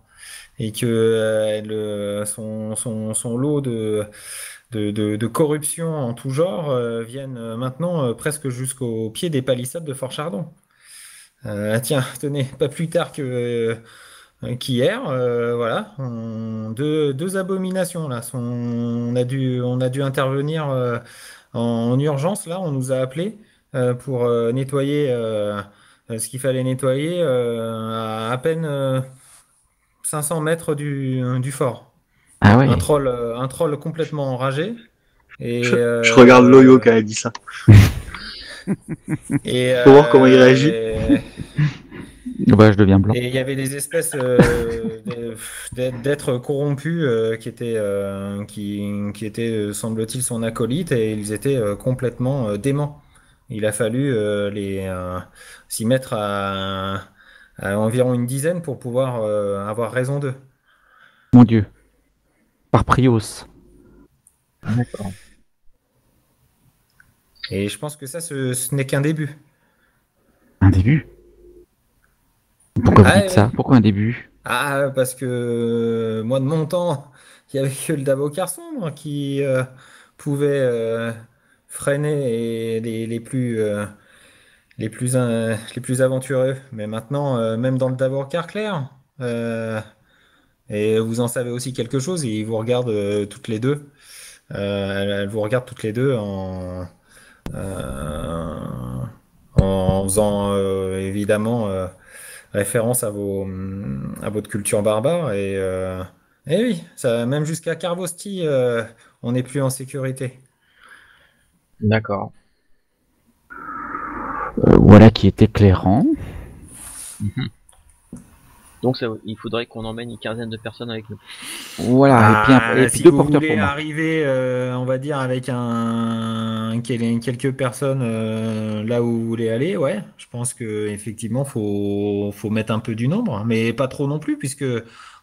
et que son lot de corruption en tout genre viennent maintenant presque jusqu'au pied des palissades de Fort Chardon. Tiens, tenez, pas plus tard qu'hier, voilà, deux abominations là. On a dû intervenir en urgence là. On nous a appelés pour nettoyer ce qu'il fallait nettoyer à peine 500 mètres du fort. Ah ouais. Un troll complètement enragé. Et, Je regarde Loyo quand elle dit ça. et, Faut voir comment il réagit. Bah, je deviens blanc. Et il y avait des espèces d'êtres corrompus qui étaient, semble-t-il, son acolyte, et ils étaient complètement déments. Il a fallu s'y mettre à environ une dizaine pour pouvoir avoir raison d'eux. Mon Dieu. Par Prios. D'accord. Et je pense que ça, ce n'est qu'un début. Un début? Pourquoi vous Ah, dites ça? oui. Pourquoi un début? Ah, parce que moi, de mon temps, il y avait que le Davocar sombre qui pouvait freiner les plus aventureux. Mais maintenant, même dans le Davocar clair, et vous en savez aussi quelque chose, ils vous regardent toutes les deux. Elles vous regardent toutes les deux euh, en faisant évidemment référence à votre culture barbare. Et oui, ça, même jusqu'à Carvosti, on n'est plus en sécurité. D'accord. Voilà qui est éclairant. Donc il faudrait qu'on emmène une quinzaine de personnes avec nous. Voilà, et puis Si deux vous porteurs voulez pour moi. arriver, on va dire, avec quelques personnes là où vous voulez aller, ouais, je pense que effectivement, faut mettre un peu du nombre, mais pas trop non plus, puisque,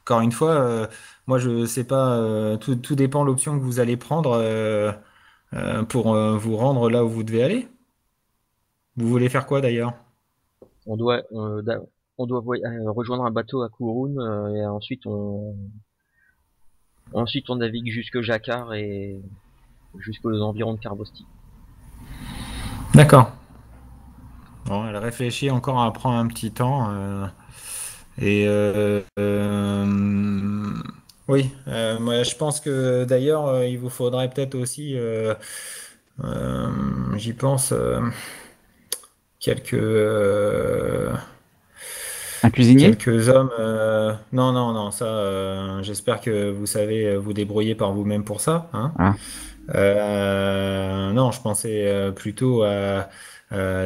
encore une fois, moi, je sais pas, tout dépend de l'option que vous allez prendre pour vous rendre là où vous devez aller. Vous voulez faire quoi d'ailleurs? On doit, on doit rejoindre un bateau à Kouroun et ensuite on navigue jusque Jakar et jusqu'aux environs de Carbosti. D'accord. Bon, elle réfléchit encore, elle prend un petit temps. Et oui, moi je pense que d'ailleurs il vous faudrait peut-être aussi, euh, j'y pense, quelques Un cuisinier? quelques hommes. Non, non, non, ça, j'espère que vous savez vous débrouiller par vous-même pour ça, hein. Ah, Non, je pensais plutôt à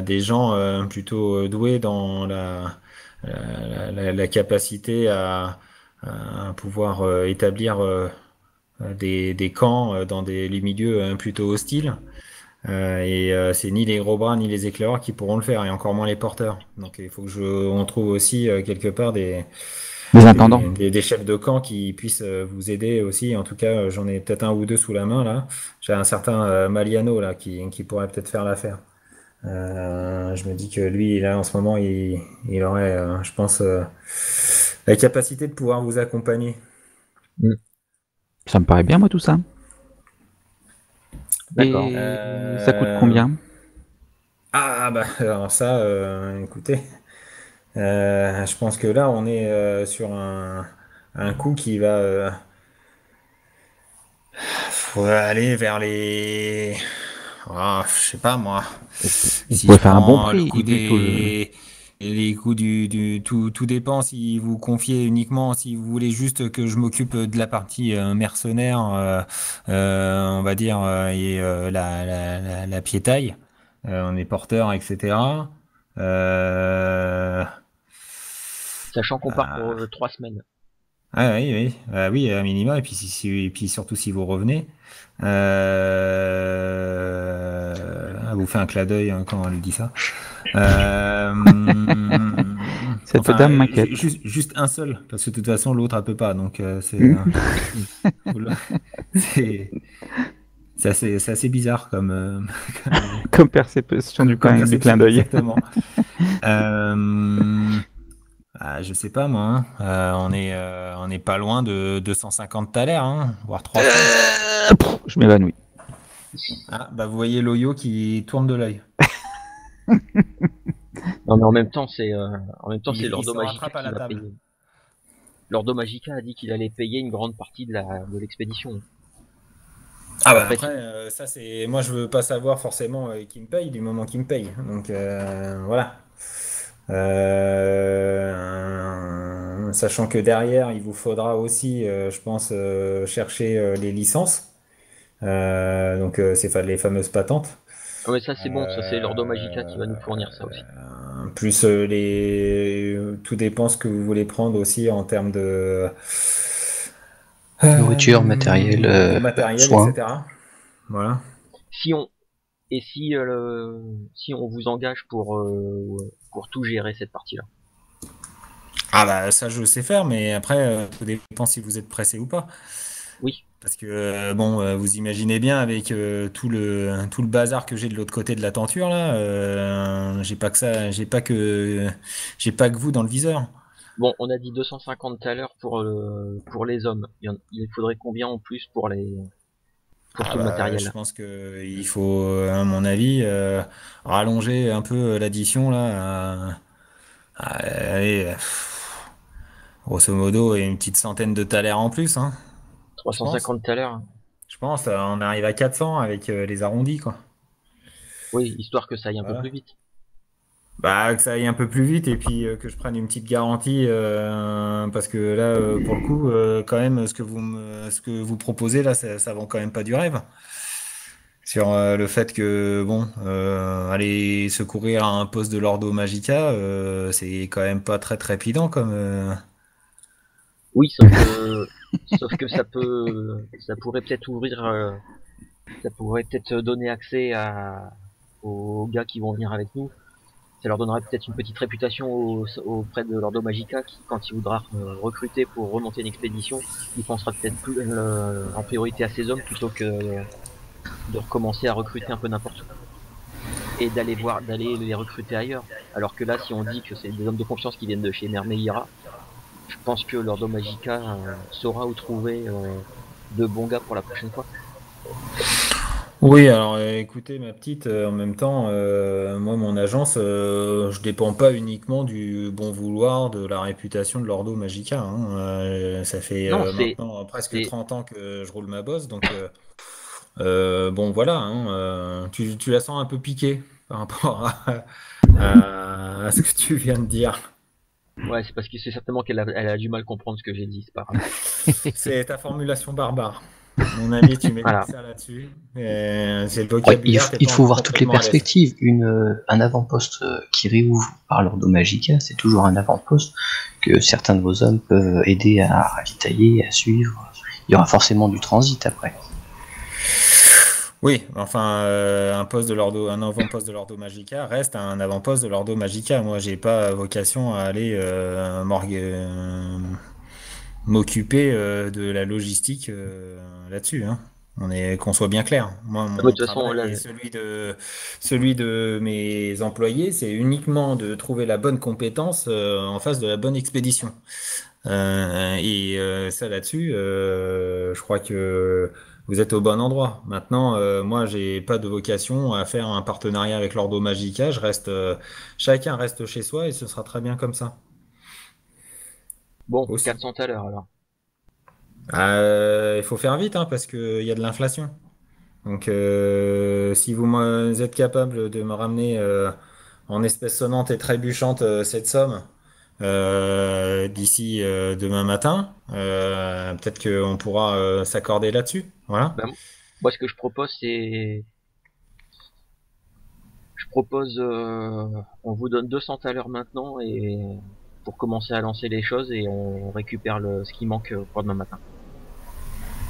des gens plutôt doués dans la capacité à pouvoir établir des camps dans les milieux plutôt hostiles. C'est ni les gros bras ni les éclaireurs qui pourront le faire, et encore moins les porteurs. Donc il faut que on trouve aussi quelque part des intendants. des chefs de camp qui puissent vous aider aussi. En tout cas, j'en ai peut-être un ou deux sous la main là. J'ai un certain Maliano là qui pourrait peut-être faire l'affaire. Je me dis que lui, là, en ce moment, il aurait, je pense, la capacité de pouvoir vous accompagner. Ça me paraît bien, moi, tout ça. D'accord. Et ça coûte combien? Ah bah alors ça, écoutez, je pense que là on est sur un coup qui va faut aller vers les je sais pas moi. Vous Si pouvez je faire un bon prends le prix, coût plutôt. des les coûts tout dépend si vous confiez uniquement si vous voulez juste que je m'occupe de la partie mercenaire on va dire et la piétaille on est porteur etc. Euh, Sachant qu'on part pour ah, 3 semaines. ah oui, oui, oui, à minima, et puis, et puis surtout si vous revenez, vous fait un clin d'œil hein, quand on lui dit ça. Euh, Cette enfin, dame m'inquiète. juste un seul, parce que de toute façon l'autre elle peut pas, donc vous le- c'est c'est assez bizarre comme, comme, Comme perception comme du clin perception, d'œil. exactement. Euh, je sais pas moi, hein. On est pas loin de 250 thalers, hein, voire 300. Je m'évanouis. Ah, bah vous voyez Loyo qui tourne de l'œil. Non mais en même temps c'est Il Lordo se Magica rattrape à qui la va table. payer. Lordo Magica a dit qu'il allait payer une grande partie de l'expédition. Ah bah Après, après, ça c'est, moi je veux pas savoir forcément qui me paye du moment qu'il me paye. Donc voilà. Sachant que derrière, il vous faudra aussi, je pense, chercher les licences. Donc c'est les fameuses patentes. ouais, ça c'est bon, ça c'est Lordo Magica qui va nous Euh, fournir ça aussi. Plus tout dépend ce que vous voulez prendre aussi en termes Nourriture, matériel, de matériel, soins. etc. Voilà. Si on et si on vous engage pour tout gérer cette partie-là. Ah bah ça je sais faire, mais après, tout dépend si vous êtes pressé ou pas. Oui, Parce que bon, vous imaginez bien avec tout le bazar que j'ai de l'autre côté de la tenture là, j'ai pas que ça, j'ai pas que vous dans le viseur. bon, on a dit 250 tout à l'heure pour les hommes. Il faudrait combien en plus pour Ah tout le bah je matériel? pense que il faut, à mon avis, rallonger un peu l'addition là. Allez, grosso modo, et une petite centaine de thalers en plus, hein, je pense. 350 tout à l'heure. Je pense, on arrive à 400 avec les arrondis quoi. Oui, histoire que ça aille un peu plus Voilà. vite. Bah, que ça aille un peu plus vite et puis que je prenne une petite garantie parce que là, pour le coup, quand même, ce que vous proposez là, ça vend quand même pas du rêve. Sur le fait que, bon, aller secourir à un poste de l'Ordo Magica, c'est quand même pas très trépidant comme. Oui, sauf que ça pourrait peut-être ça pourrait peut-être donner accès aux gars qui vont venir avec nous. Ça leur donnerait peut-être une petite réputation auprès de l'Ordo Magica qui, quand il voudra recruter pour remonter une expédition, il pensera peut-être plus en priorité à ses hommes plutôt que de recommencer à recruter un peu n'importe où et d'aller les recruter ailleurs. Alors que là, si on dit que c'est des hommes de confiance qui viennent de chez Mermeira, je pense que l'Ordo Magica saura où trouver de bons gars pour la prochaine fois. Oui, alors écoutez, ma petite, en même temps, moi, mon agence, je dépends pas uniquement du bon vouloir, de la réputation de l'Ordo Magica, hein. Ça fait Non, maintenant presque c'est 30 ans que je roule ma bosse, donc bon, voilà, hein, tu la sens un peu piquée par rapport à ce que tu viens de dire. ouais, c'est parce que c'est certainement elle a du mal à comprendre ce que j'ai dit, c'est pas grave. C'est ta formulation barbare. À mon avis, tu mets Voilà. ça là-dessus. C'est le Ouais, vocabulaire, t'es il pas faut encore voir toutes les complètement à l'aise. perspectives. Un avant-poste qui réouvre par l'Ordo Magica, c'est toujours un avant-poste que certains de vos hommes peuvent aider à ravitailler, à suivre. Il y aura forcément du transit après. Oui, enfin, un avant-poste de l'Ordo Magica reste un avant-poste de l'Ordo Magica. Moi, j'ai pas vocation à aller m'occuper de la logistique là-dessus, hein. Qu'on soit bien clair. Moi, Ah bah, de mon toute façon, travail là, et celui de mes employés, c'est uniquement de trouver la bonne compétence en face de la bonne expédition. Ça là-dessus, je crois que vous êtes au bon endroit. Maintenant, moi, j'ai pas de vocation à faire un partenariat avec l'Ordo Magica. Chacun reste chez soi et ce sera très bien comme ça. Bon, Aussi. 400 à l'heure alors. Il faut faire vite, hein, parce qu'il y a de l'inflation. Donc, si êtes capable de me ramener en espèces sonnantes et trébuchantes cette somme d'ici demain matin, peut-être qu'on pourra s'accorder là-dessus. Voilà. Ben, moi, ce que je propose, c'est... Je propose... on vous donne 200 à l'heure maintenant et pour commencer à lancer les choses et on récupère ce qui manque pour demain matin.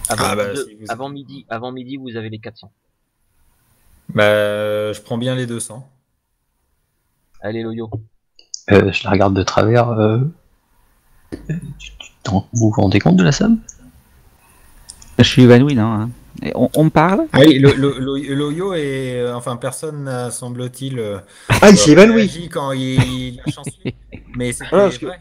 Avant midi, vous avez les 400. Je prends bien les 200. Allez, Loyo. Je la regarde de travers. Vous vous rendez compte de la somme? Je suis évanoui, non hein. Et on me parle? Ah oui, Loyo et enfin personne n'a semble-t-il Ah, il s'est évanoui. réagi quand il a chancelé. Mais c'était parce que- vrai.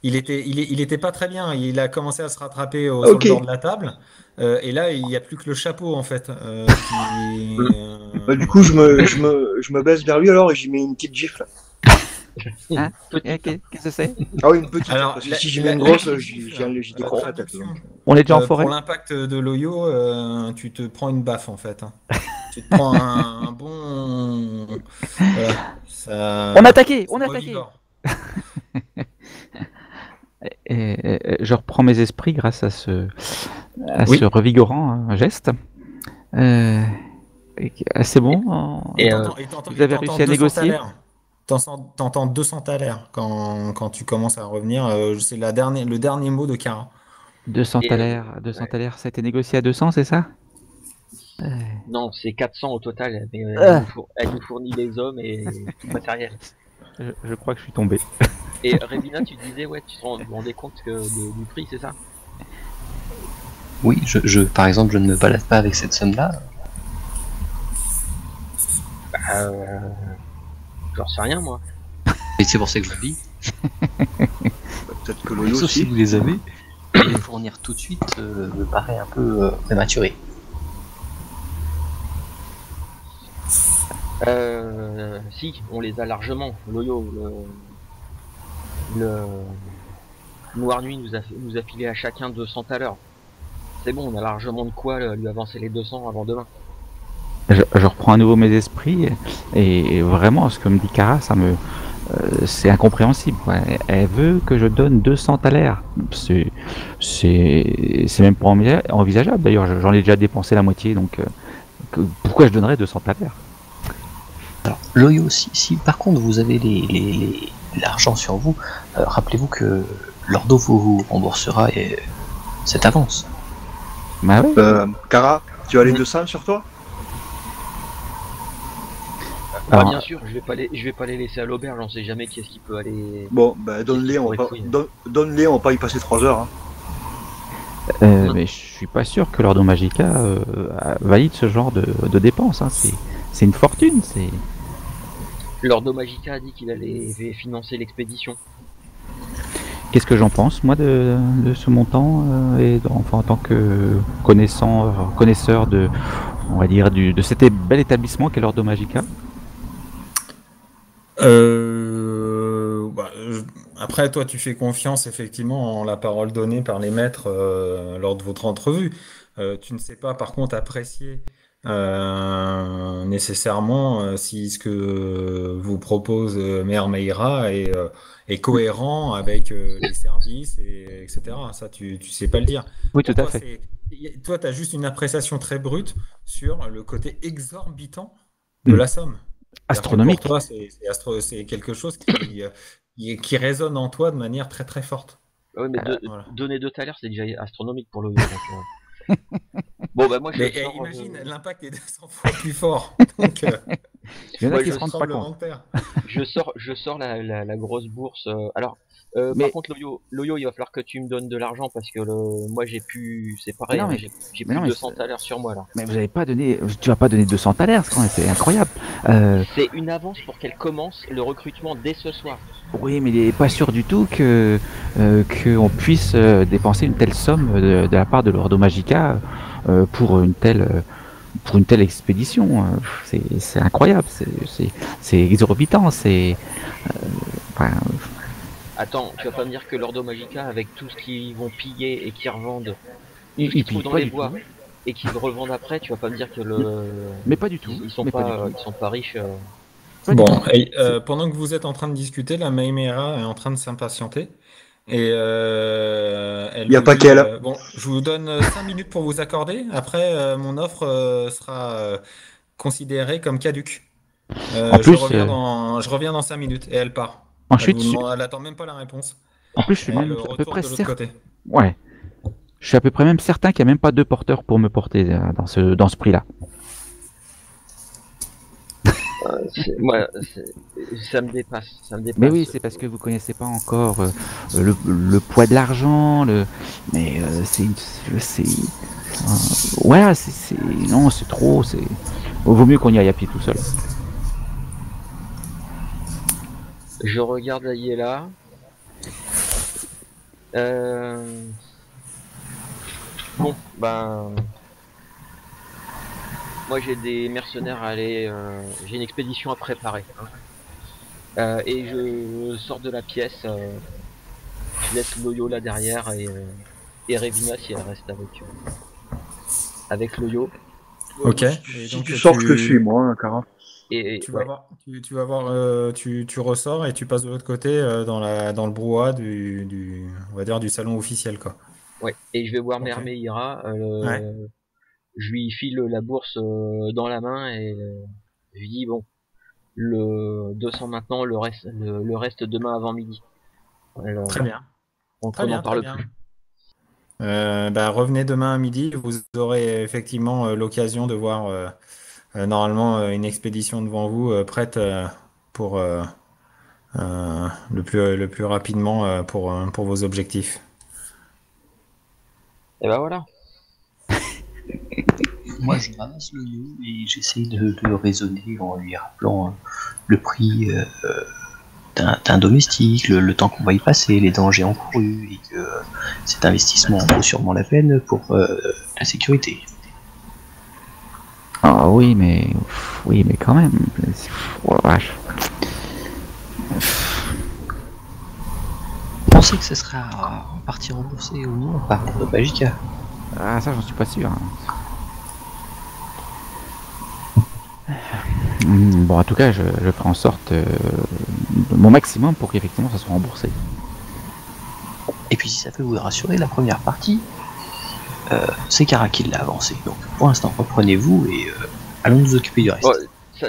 Il était pas très bien. Il a commencé à se rattraper Ah, sur ok. le bord de la table. Et là, il n'y a plus que le chapeau en fait. Du coup, je me baisse vers lui alors et j'y mets une petite gifle. Hein? Qu'est-ce que c'est? Ah oui, une petite. Alors, Parce que la- si j'y la- mets une grosse, la- j'y décroche la tête. traduction. donc. On est déjà en forêt? Pour l'impact de Loyo, tu te prends une baffe en fait. Hein. Tu te prends un bon. Voilà, ça... On a attaqué! ça On a attaqué! revigore. Je reprends mes esprits grâce à Oui. ce revigorant geste. C'est bon? Et, Vous avez réussi à négocier? T'entends 200 thalers quand tu commences à revenir. C'est le dernier mot de Kara. 200 Et, thalers, 200 thalers, ça a été négocié à 200, c'est ça? non, c'est 400 au total, mais elle nous fournit les hommes et tout le matériel. Je crois que je suis tombé. Et Revina, tu disais, ouais, tu te rendais compte du prix, c'est ça? Oui, par exemple, je ne me balade pas avec cette somme-là. J'en sais rien, moi. Et c'est pour ça que je le dis. Peut-être que Loyo Sauf si aussi. vous les avez, les fournir tout de suite me paraît un peu prématuré. Si, on les a largement. Loyo, le Noir Nuit nous a filé à chacun 200 à l'heure. C'est bon, on a largement de quoi lui avancer les 200 avant demain. Je reprends à nouveau mes esprits et vraiment, ce que me dit Kara, c'est incompréhensible. Ouais. Elle veut que je donne 200 thalers. C'est même pas envisageable. D'ailleurs, j'en ai déjà dépensé la moitié, donc pourquoi je donnerais 200 thalers? Alors, Loyo, si par contre vous avez l'argent sur vous, rappelez-vous que l'Ordo vous remboursera cette avance. Bah ouais. Kara, tu as les 200 sur toi? Alors, bien sûr, je vais pas les laisser à l'auberge, on sait jamais qui est-ce qui peut aller. Bon, donne-les, on va pas y passer 3 heures. Hein. mais je suis pas sûr que l'Ordo Magica valide ce genre de dépenses. Hein. C'est une fortune. L'Ordo Magica a dit qu'il allait financer l'expédition. Qu'est-ce que j'en pense, moi, de ce montant enfin, en tant que connaisseur de, on va dire, de cet bel établissement qu'est l'Ordo Magica? Après, toi, tu fais confiance effectivement en la parole donnée par les maîtres lors de votre entrevue. Tu ne sais pas, par contre, apprécier nécessairement si ce que vous propose Mère Meira est cohérent avec les services, etc. Ça, tu sais pas le dire. Oui, Pour tout à toi, fait. toi, tu as juste une appréciation très brute sur le côté exorbitant de la somme. Astronomique. Pour toi, c'est quelque chose qui résonne en toi de manière très très forte. Ouais, mais Voilà. donner 2 thalers, c'est déjà astronomique pour le. Bon, bah, moi, Mais imagine, l'impact est 200 fois plus fort. Donc, Il y en a Ouais, qui je se rendent pas tremblement compte. de terre. je sors la grosse bourse. Alors, Mais- par contre, Loyo, il va falloir que tu me donnes de l'argent parce que moi j'ai pu, c'est pareil, Mais non, hein, mais- j'ai mais plus non, de mais 200 thalers sur moi là. Mais vous avez pas donné, tu vas pas donner 200 thalers, c'est incroyable. C'est une avance pour qu'elle commence le recrutement dès ce soir. Oui, mais il n'est pas sûr du tout que qu'on puisse dépenser une telle somme de la part de l'Ordo Magica pour pour une telle expédition. C'est incroyable, c'est exorbitant, enfin, Attends, tu vas pas me dire que l'Ordo Magica, avec tout ce qu'ils vont piller et qu'ils revendent, ils qu'ils pillent trouvent dans pas les du bois, tout. et qu'ils le revendent après, tu vas pas me dire que Mais pas du tout. ils sont Mais pas du pas, tout. ils sont pas riches. Pas du tout. Bon, et, pendant que vous êtes en train de discuter, la Maïmera est en train de s'impatienter. Et elle Il n'y a vous pas dit, qu'elle. bon, je vous donne 5 minutes pour vous accorder. Après, mon offre sera considérée comme caduque. En plus, Je reviens dans 5 minutes. Et elle part. Elle ensuite, vous demande, elle attend même pas la réponse. en plus, je suis Et elle même à peu retourne près de l'autre certain. côté. Ouais. Je suis à peu près même certain qu'il n'y a même pas deux porteurs pour me porter dans ce prix-là. Moi, ça me dépasse, ça me Mais dépasse. oui, c'est parce que vous connaissez pas encore le poids de l'argent, mais voilà, non, c'est trop, vaut mieux qu'on y aille à pied tout seul. Je regarde Ayela. Bon, ben, moi j'ai des mercenaires à aller, j'ai une expédition à préparer. Hein. Et je sors de la pièce, je laisse Loyo là derrière et Revina si elle reste avec Loyo. Ok. Et Si donc tu sors, je te suis, moi, hein, Cara. Et tu vas ouais. voir, tu vas voir, tu ressors et tu passes de l'autre côté dans le brouhaha on va dire du salon officiel, quoi. Ouais. Et je vais voir Ok. Mère Meira, Ouais. je lui file la bourse dans la main et je lui dis bon, le 200 maintenant, le reste demain avant midi. Alors, Très bien. on Très n'en bien, très parle bien. plus. Bah, revenez demain à midi, vous aurez effectivement l'occasion de voir normalement une expédition devant vous prête pour le plus rapidement pour vos objectifs. Et ben voilà. Moi, je ramasse le yo et j'essaye de le raisonner en lui rappelant le prix d'un domestique, le temps qu'on va y passer, les dangers encourus, et que cet investissement en vaut sûrement la peine pour la sécurité. Ah oui, mais quand même. Oh la vache. Vous pensez que ce sera en partie remboursé ou non par Magica? Ah, ça, j'en suis pas sûr. Bon, en tout cas, je ferai en sorte mon maximum pour qu'effectivement ça soit remboursé. Et puis si ça peut vous rassurer, la première partie, c'est Kara qui l'a avancé. Donc pour l'instant, reprenez-vous et allons nous occuper du reste. Oh, ça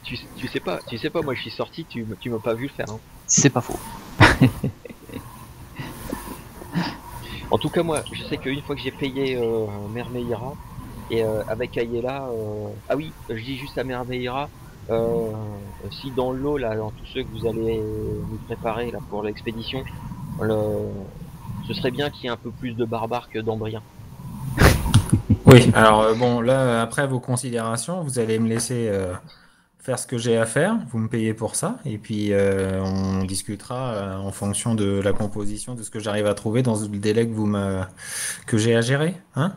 tu sais pas, moi je suis sorti, tu m'as pas vu le faire. Hein. C'est pas faux. En tout cas, moi, je sais qu'une fois que j'ai payé Mère Meira, et avec Ayela, ah oui, je dis juste à Mère Meira, si dans l'eau, là, dans tous ceux que vous allez nous préparer là pour l'expédition, ce serait bien qu'il y ait un peu plus de barbares que d'Ambriens. Oui, alors bon, là, après vos considérations, vous allez me laisser faire ce que j'ai à faire, vous me payez pour ça, et puis on discutera en fonction de la composition de ce que j'arrive à trouver dans le délai que j'ai à gérer, hein?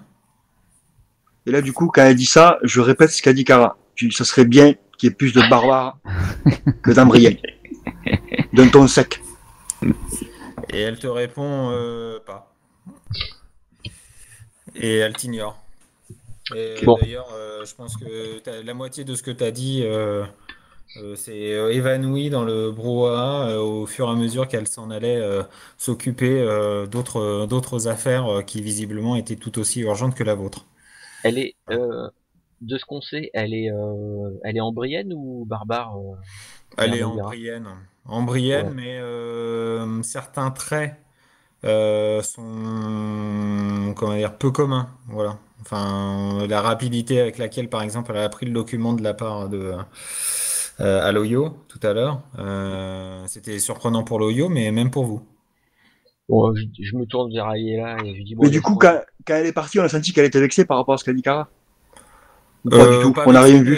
Et là, du coup, quand elle dit ça, je répète ce qu'a dit Cara. Ça serait bien qu'il y ait plus de barbares que d'Ambriens. D'un ton sec. Et elle te répond pas. Et elle t'ignore. Et Bon. d'ailleurs, je pense que la moitié de ce que tu as dit s'est évanoui dans le brouhaha au fur et à mesure qu'elle s'en allait s'occuper d'autres affaires qui visiblement étaient tout aussi urgentes que la vôtre. Elle est, de ce qu'on sait, elle est ambrienne ou barbare Elle Mère est Meira embrienne, Ouais. mais certains traits sont, comment dire, peu communs. Voilà. Enfin, la rapidité avec laquelle, par exemple, elle a pris le document de la part de à Loyo tout à l'heure, c'était surprenant pour Loyo, mais même pour vous. Bon, je me tourne vers Ayela et je dis bon, Mais du coup, laisse-moi. quand elle est partie, on a senti qu'elle était vexée par rapport à ce qu'a dit Cara. Ou pas du tout, Pas on n'a vexée, rien mais vu.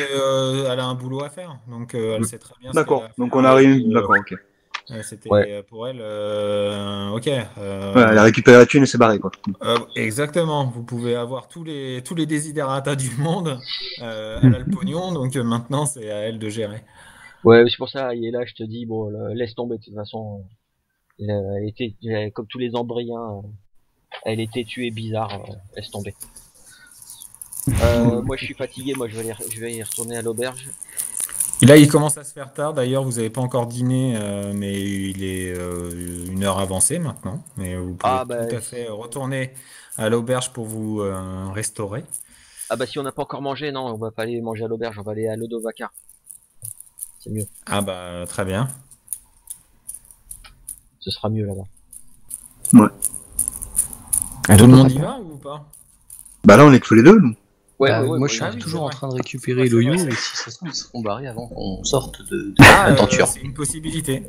elle a un boulot à faire, donc elle sait très bien ce qu'elle a D'accord, à donc faire. on n'a rien vu. D'accord, ok. Ouais. C'était pour elle, ok. Ouais, elle a récupéré la thune et s'est barrée, quoi. Exactement. Vous pouvez avoir tous les desiderata du monde. Elle a le pognon, donc maintenant c'est à elle de gérer. Ouais, c'est pour ça, et là, je te dis, bon, laisse tomber, de toute façon, comme tous les embryens, elle était tuée bizarre, laisse tomber. Moi, je suis fatigué, moi, je vais y retourner à l'auberge. Et là, il commence à se faire tard. D'ailleurs, vous n'avez pas encore dîné, mais il est 1 heure avancée maintenant. Mais vous pouvez Ah, tout bah, à fait retourner à l'auberge pour vous restaurer. si on n'a pas encore mangé, non, on va pas aller manger à l'auberge, on va aller à Lodovacar. C'est mieux. Ah bah très bien. Ce sera mieux là-bas. Ouais. Tout le monde y va ou pas? Bah là, on est que tous les deux, nous. Ouais, Bah, ouais, ouais, moi, ouais, je suis Ah oui, toujours c'est en vrai. train de C'est récupérer vrai, c'est le yo, vrai. et si ça se trouve, ils seront barrés avant qu'on sorte de Ah, l'aventure. c'est une possibilité.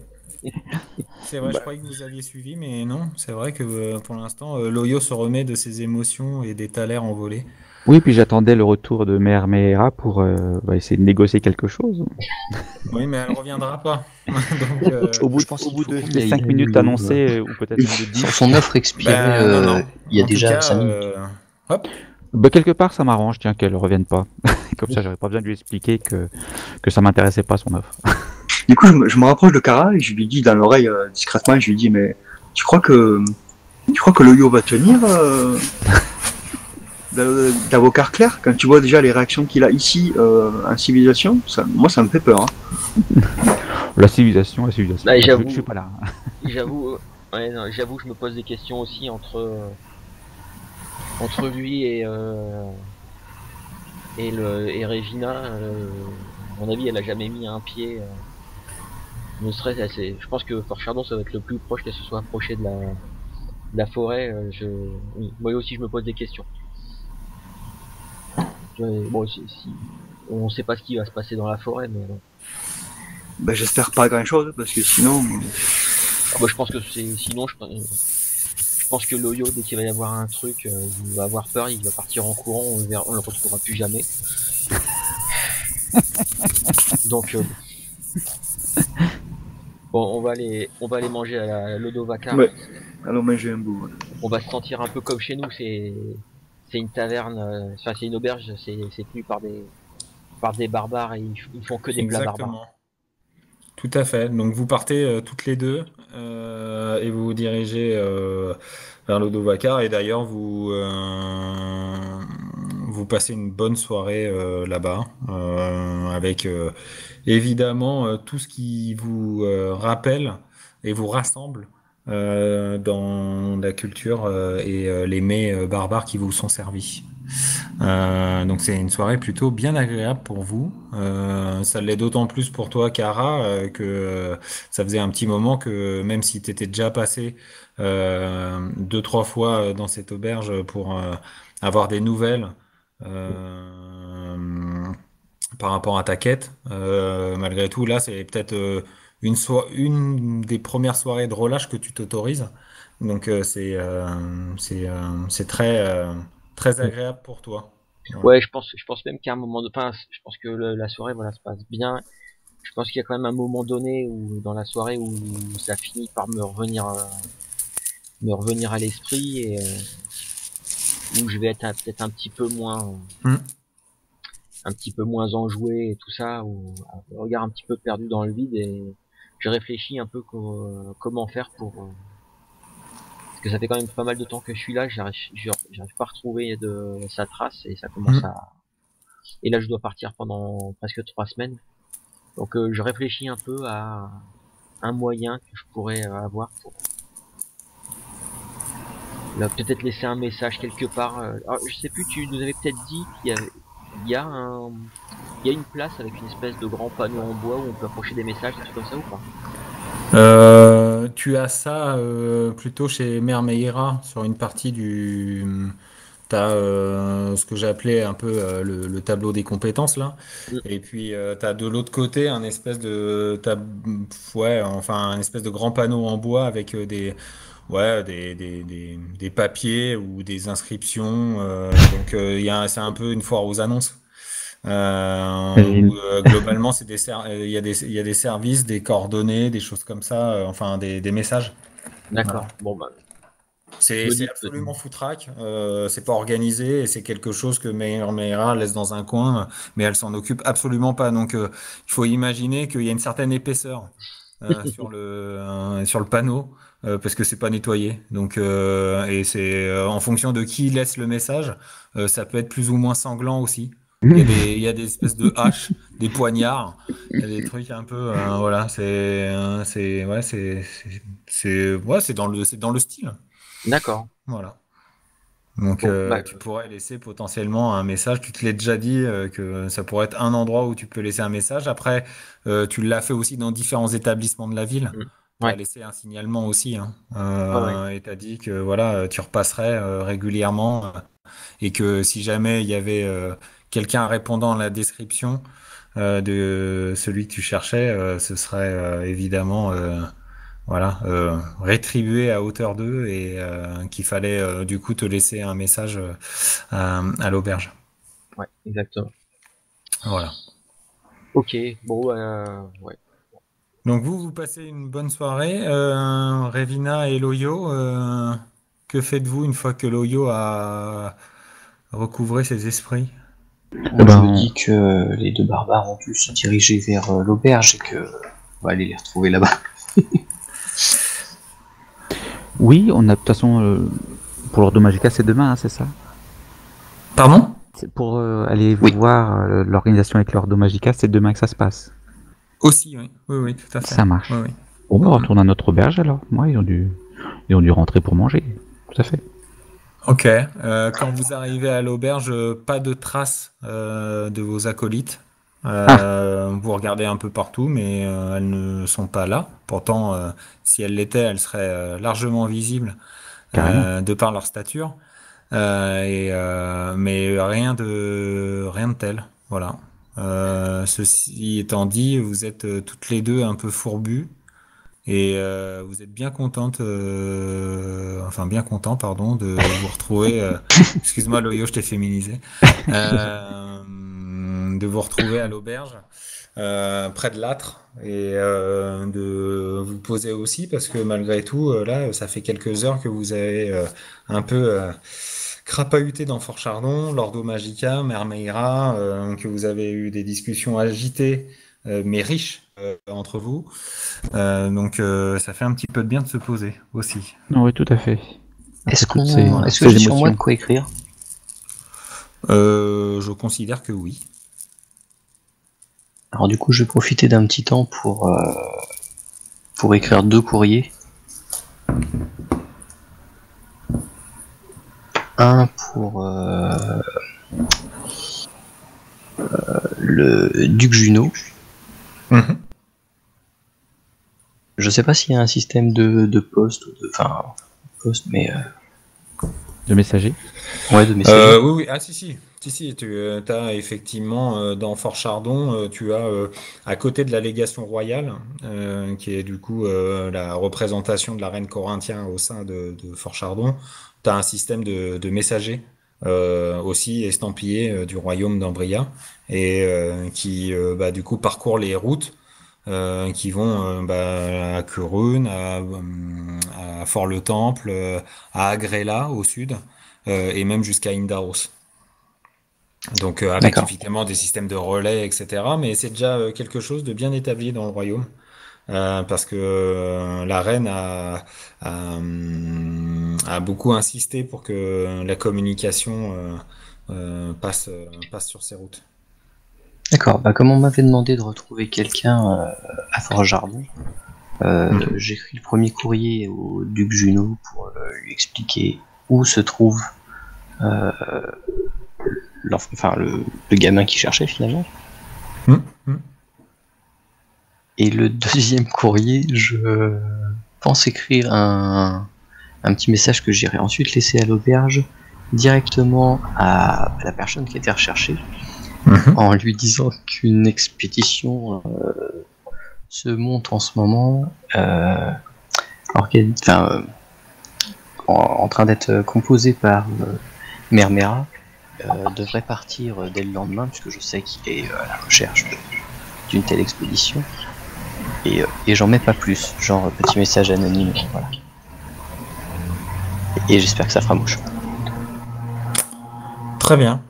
C'est vrai, je croyais que vous aviez suivi, mais non. C'est vrai que pour l'instant, Loyo se remet de ses émotions et des thalers envolés. Oui, puis j'attendais le retour de Mère Meera pour essayer de négocier quelque chose. Oui, mais elle reviendra pas. Donc, Je pense Au qu'il bout faut de qu'il les aille 5 là où minutes annoncées, ou peut-être même de Son, 10. son offre expirait ben non, non. il y a En tout déjà cas, 5 minutes. hop. Bah, quelque part, ça m'arrange, tiens, qu'elle revienne pas. Comme ça, j'aurais pas besoin de lui expliquer que ça m'intéressait pas son offre. Du coup, je me rapproche de Kara et je lui dis dans l'oreille discrètement, je lui dis, mais tu crois que le yo va tenir d'avocat clair quand tu vois déjà les réactions qu'il a ici en civilisation, moi ça me fait peur. Hein. La civilisation. Bah, Je suis pas là. j'avoue, ouais, non, j'avoue, je me pose des questions aussi entre lui et Regina. À mon avis, elle a jamais mis un pied. Ne serait je pense que Fort Chardon, ça va être le plus proche qu'elle se soit approchée de la forêt. Oui, moi aussi, je me pose des questions. Bon, on sait pas ce qui va se passer dans la forêt, mais Ben, j'espère pas grand chose parce que sinon. moi, je pense que sinon, je pense que Loyo, dès qu'il va y avoir un truc, il va avoir peur, il va partir en courant, on le retrouvera plus jamais. Donc, bon, on va aller manger à la Lodovacar. Ouais. Allons manger un bout. Ouais. On va se sentir un peu comme chez nous. C'est une taverne, enfin c'est une auberge. C'est tenu par des barbares et ils font que des plats barbares. Exactement. Tout à fait. Donc vous partez toutes les deux et vous vous dirigez vers l'Odovacar et d'ailleurs vous passez une bonne soirée là-bas avec évidemment tout ce qui vous rappelle et vous rassemble dans la culture et les mets barbares qui vous sont servis. Donc c'est une soirée plutôt bien agréable pour vous. Ça l'est d'autant plus pour toi, Cara, que ça faisait un petit moment que même si tu étais déjà passé 2, 3 fois dans cette auberge pour avoir des nouvelles par rapport à ta quête, malgré tout, là c'est peut-être une des premières soirées de relâche que tu t'autorises. Donc c'est très agréable pour toi. Voilà. Ouais, je pense même qu'à un moment de, enfin, je pense que la soirée, voilà, se passe bien. Je pense qu'il y a quand même un moment donné où, dans la soirée, où ça finit par me revenir à l'esprit et où je vais être peut-être Hmm. un petit peu moins enjoué et tout ça, ou un regard un petit peu perdu dans le vide et je réfléchis un peu comment faire pour parce que ça fait quand même pas mal de temps que je suis là, j'arrive pas à retrouver de sa trace et ça commence Hmm. à et là je dois partir pendant presque 3 semaines. Donc je réfléchis un peu à un moyen que je pourrais avoir pour là, peut-être laisser un message quelque part. Alors, je sais plus, tu nous avais peut-être dit il y a un, il y a une place avec une espèce de grand panneau en bois où on peut approcher des messages, des trucs comme ça ou pas? Tu as ça plutôt chez Mère Meira sur une partie du. T'as ce que j'ai appelé un peu le tableau des compétences là, Mm. et puis t'as de l'autre côté un espèce de ouais, enfin un espèce de grand panneau en bois avec ouais des papiers ou des inscriptions. Donc c'est un peu une foire aux annonces. Et- Globalement, il y a des services, des coordonnées, des choses comme ça, enfin des messages. D'accord. Voilà. Bon, bah, je me C'est dis que... absolument foutraque, c'est pas organisé et c'est quelque chose que Meira laisse dans un coin, mais elle s'en occupe absolument pas. Donc il faut imaginer qu'il y a une certaine épaisseur sur le panneau parce que c'est pas nettoyé. Donc et c'est en fonction de qui laisse le message, ça peut être plus ou moins sanglant aussi. Il y a des espèces de haches, des poignards, il y a des trucs un peu voilà, c'est dans le style. D'accord. Voilà. Donc, Bon, bah, tu pourrais laisser potentiellement un message. Tu te l'as déjà dit que ça pourrait être un endroit où tu peux laisser un message. Après, tu l'as fait aussi dans différents établissements de la ville. hmm. Tu as Ouais, laissé un signalement aussi, hein. ouais, ouais. Et tu as dit que voilà, tu repasserais régulièrement et que si jamais il y avait quelqu'un répondant à la description de celui que tu cherchais, ce serait évidemment voilà, rétribué à hauteur d'eux et qu'il fallait du coup te laisser un message à l'auberge. Ouais, exactement. Voilà. Ok, bon, ouais. Donc vous passez une bonne soirée. Revina et Loyo, que faites-vous une fois que Loyo a recouvré ses esprits? Moi, je me Ben, dis que les deux barbares ont dû se diriger vers l'auberge et que on va aller les retrouver là-bas. oui, on a de toute façon pour leur dommage c'est demain, hein, c'est ça? Pardon? C'est pour aller Oui. voir l'organisation avec leur Magica, c'est demain que ça se passe. Aussi, oui. Oui, oui, tout à fait. Ça marche. Oui, oui. Bon, bah, on retourne à notre auberge alors. Ouais, ils ont dû rentrer pour manger. Tout à fait. Ok. Quand vous arrivez à l'auberge, pas de traces de vos acolytes. Ah, Vous regardez un peu partout, mais elles ne sont pas là. Pourtant, si elles l'étaient, elles seraient largement visibles carrément. de par leur stature. Mais rien de tel. Voilà. Ceci étant dit, vous êtes toutes les deux un peu fourbues. Et vous êtes bien contente, enfin bien content, pardon, de vous retrouver. Excuse-moi, Loyo, je t'ai féminisé. De vous retrouver à l'auberge, près de l'âtre, et de vous poser aussi, parce que malgré tout, là, ça fait quelques heures que vous avez un peu crapahuté dans Fort Chardon, Lordo Magica, Mère Meira, que vous avez eu des discussions agitées, mais riches entre vous. Donc ça fait un petit peu de bien de se poser aussi. Oui, tout à fait. Est-ce Après toutes ces, voilà. est-ce que ces j'ai sur moi de émotions. quoi écrire? Je considère que oui. Alors du coup, je vais profiter d'un petit temps pour écrire 2 courriers. Un pour le duc Juno. Mhm. Je sais pas s'il y a un système de poste, enfin poste, mais De messager. ouais, de messager. Oui, oui, ah si, si. Si, si, tu as effectivement dans Fort Chardon, tu as à côté de la légation royale, qui est du coup la représentation de la reine corinthien au sein de Fort Chardon, tu as un système de messagers aussi estampillés du royaume d'Ambria et qui bah, du coup parcourent les routes qui vont bah, à Curune, à Fort-le-Temple, à Agrela au sud et même jusqu'à Indaros. Donc avec D'accord. effectivement des systèmes de relais, etc. Mais c'est déjà quelque chose de bien établi dans le royaume. Parce que la reine a beaucoup insisté pour que la communication passe sur ces routes. D'accord. Bah, comme on m'avait demandé de retrouver quelqu'un à Fort-Jardin, j'écris le premier courrier au duc Juno pour lui expliquer où se trouve euh, le gamin qui cherchait finalement. Hum, hum. Et le deuxième courrier, je pense écrire un petit message que j'irai ensuite laisser à l'auberge directement à la personne qui a été recherchée, en lui disant qu'une expédition se monte en ce moment, en train d'être composée par Mermera, devrait partir dès le lendemain, puisque je sais qu'il est à la recherche d'une telle expédition. Et j'en mets pas plus, genre petit message anonyme, voilà. Et j'espère que ça fera mouche. Très bien.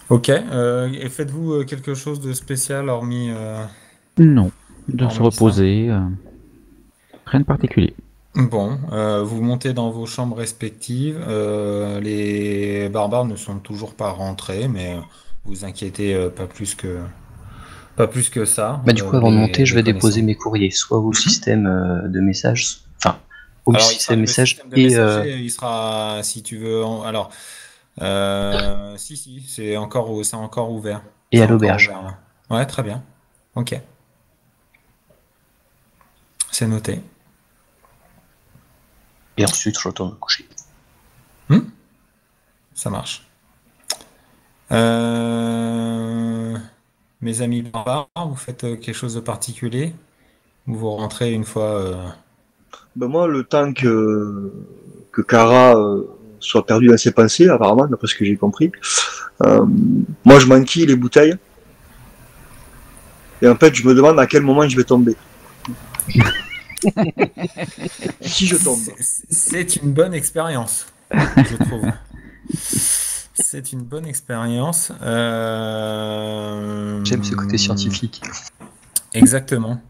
Ok. Et faites-vous quelque chose de spécial hormis Non, de se hormis ça? reposer, rien de particulier. Bon, vous montez dans vos chambres respectives. Les barbares ne sont toujours pas rentrés, mais vous inquiétez pas plus que ça. Bah du coup, avant de monter, je Les vais déposer connaissants. mes courriers, soit au système de message, enfin, au Alors, système le message système de et messager, il sera, si tu veux, alors, si, c'est encore ouvert. à C'est encore l'auberge. ouvert là. Ouais, très bien. Ok, c'est noté. Et ensuite, je retourne me coucher. Hmm, ça marche. Euh, Mes amis barbares, vous faites quelque chose de particulier? Ou vous rentrez une fois Ben moi, le temps que Kara soit perdue dans ses pensées, apparemment, d'après ce que j'ai compris, euh, moi je m'enquille les bouteilles, et en fait je me demande à quel moment je vais tomber. Si je tombe. C'est une bonne expérience, je trouve. C'est une bonne expérience. J'aime ce côté scientifique. Exactement.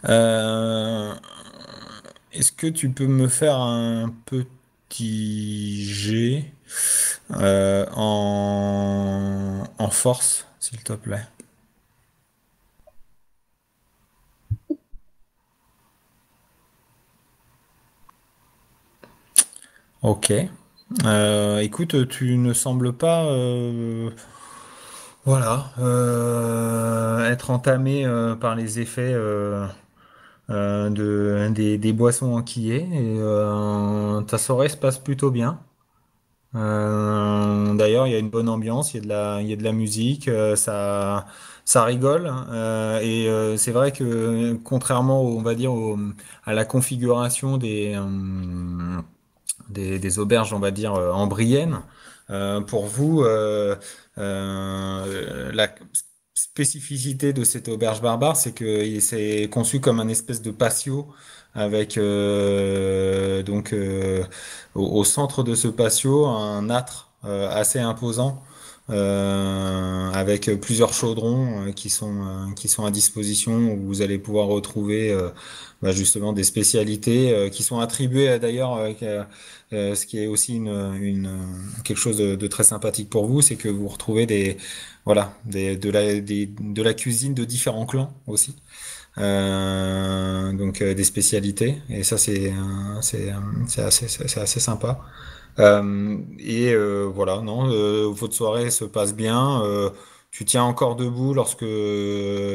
Euh, Est-ce que tu peux me faire un petit jet en force, s'il te plaît? Ok. Écoute, tu ne sembles pas, voilà, être entamé par les effets des boissons enquillées et ta soirée se passe plutôt bien. D'ailleurs, il y a une bonne ambiance, il y a de la musique, ça rigole. Et c'est vrai que contrairement, on va dire, à la configuration des auberges, on va dire, en Brienne. Pour vous, la spécificité de cette auberge barbare, c'est que c'est conçu comme un espèce de patio avec au centre de ce patio un âtre assez imposant avec plusieurs chaudrons qui sont à disposition où vous allez pouvoir retrouver justement des spécialités qui sont attribuées d'ailleurs ce qui est aussi quelque chose de très sympathique pour vous, c'est que vous retrouvez de la cuisine de différents clans aussi. Des spécialités et ça c'est assez sympa. Voilà, non, votre soirée se passe bien. Tu tiens encore debout lorsque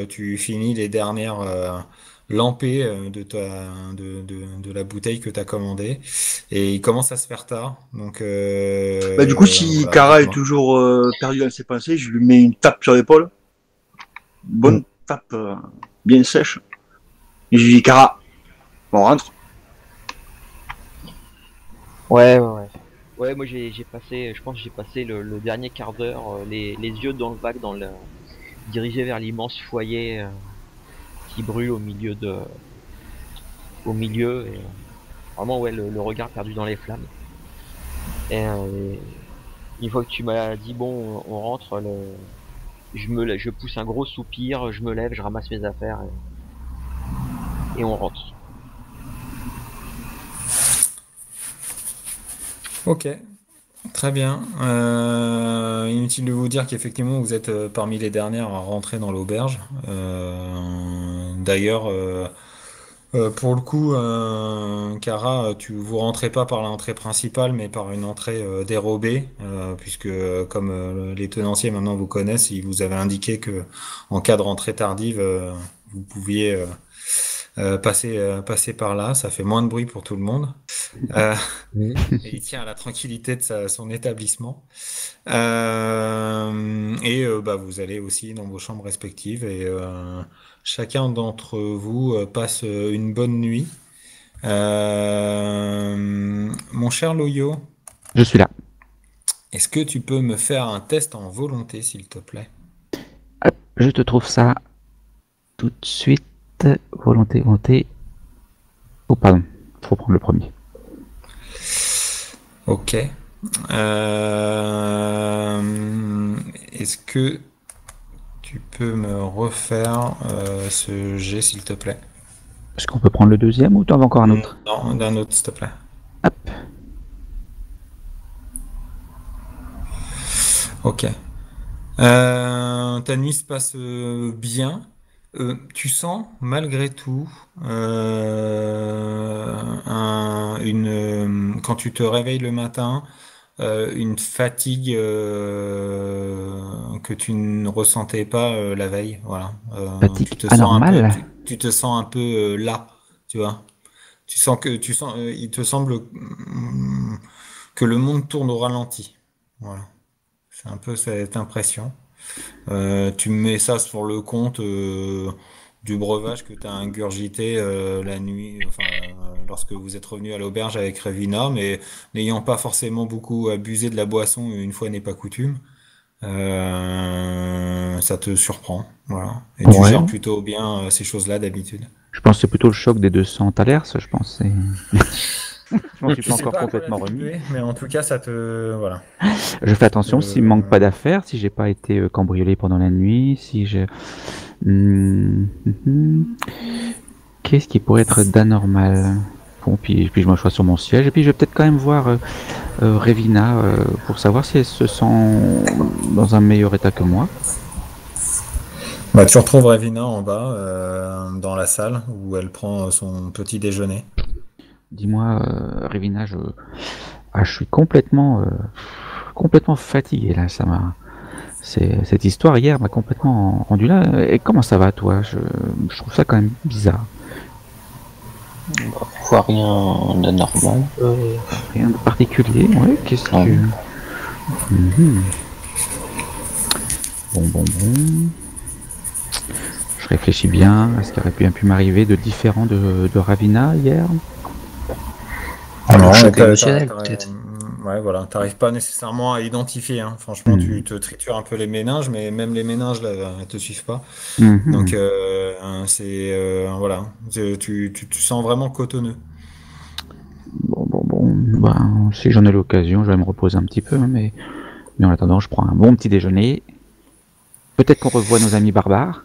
tu finis les dernières lampées de la bouteille que tu as commandée. Et il commence à se faire tard. Donc Bah, du coup, si voilà, Kara est dites-moi. toujours perdue dans ses pensées, je lui mets une tape sur l'épaule, une Mm. bonne tape bien sèche, et je lui dis Kara, on rentre. Ouais, ouais, ouais. Ouais, moi j'ai passé, je pense que j'ai passé le dernier quart d'heure, les yeux dans le vague, dirigé vers l'immense foyer qui brûle au milieu, et vraiment ouais, le regard perdu dans les flammes. Et une fois que tu m'as dit bon, on rentre, je pousse un gros soupir, je me lève, je ramasse mes affaires et on rentre. Ok, très bien. Inutile de vous dire qu'effectivement vous êtes parmi les dernières à rentrer dans l'auberge. D'ailleurs, pour le coup, Cara, vous rentrez pas par l'entrée principale, mais par une entrée dérobée, puisque comme les tenanciers maintenant vous connaissent, ils vous avaient indiqué que en cas de rentrée tardive, vous pouviez passer par là. Ça fait moins de bruit pour tout le monde. Euh, et il tient à la tranquillité de son établissement. Vous allez aussi dans vos chambres respectives et chacun d'entre vous passe une bonne nuit. Mon cher Loyo, Je suis là. Est-ce que tu peux me faire un test en volonté, s'il te plaît? Hop, je te trouve ça tout de suite. Volonté, volonté. Oh, pardon. Faut prendre le premier. Ok. Est-ce que tu peux me refaire ce jet, s'il te plaît? Est-ce qu'on peut prendre le deuxième ou t'en veux encore un autre? Non, d'un autre, s'il te plaît. Hop. Ok. Ta nuit se passe bien. Tu sens malgré tout quand tu te réveilles le matin, une fatigue que tu ne ressentais pas la veille. Voilà. Tu Fatigue te sens un peu, anormale. tu te sens un peu là, tu vois. Il te semble que le monde tourne au ralenti. Voilà. C'est un peu cette impression. Tu mets ça sur le compte du breuvage que tu as ingurgité la nuit, enfin, lorsque vous êtes revenu à l'auberge avec Revina, mais n'ayant pas forcément beaucoup abusé de la boisson, une fois n'est pas coutume, ça te surprend, voilà. Et tu Ouais. gères plutôt bien ces choses-là d'habitude. Je pense que c'est plutôt le choc des 200 thalers, je pense. Je m'en suis Je pas sais encore pas à quoi complètement remis. l'attribuer, mais en tout cas, ça te, voilà. Je fais attention s'il me manque pas Euh, d'affaires, si j'ai pas été cambriolé pendant la nuit, si j'ai... Hmm, Qu'est-ce qui pourrait être d'anormal? Bon, puis je m'assois sur mon siège, et puis je vais peut-être quand même voir Revina pour savoir si elle se sent dans un meilleur état que moi. Bah, tu retrouves Ravina en bas, dans la salle où elle prend son petit déjeuner. Dis-moi, Revina, je suis complètement fatigué là, cette histoire hier m'a complètement rendu là. Et comment ça va toi? Je trouve ça quand même bizarre. Vois rien d'anormal. Rien de particulier, ouais, qu'est-ce Non. que... Mhm. Bon. Je réfléchis bien à ce qui aurait pu m'arriver de différent de Ravina hier. Un choc t'as- émotionnel, t'as- peut-être. Ouais, voilà, t'arrives pas nécessairement à identifier, hein. Franchement, tu te tritures un peu les méninges, mais même les méninges, là, elles te suivent pas. Donc, Mhm. c'est, voilà, tu sens vraiment cotonneux. Bon. Ben, si j'en ai l'occasion, je vais me reposer un petit peu, mais en attendant, je prends un bon petit déjeuner. Peut-être qu'on revoit nos amis barbares.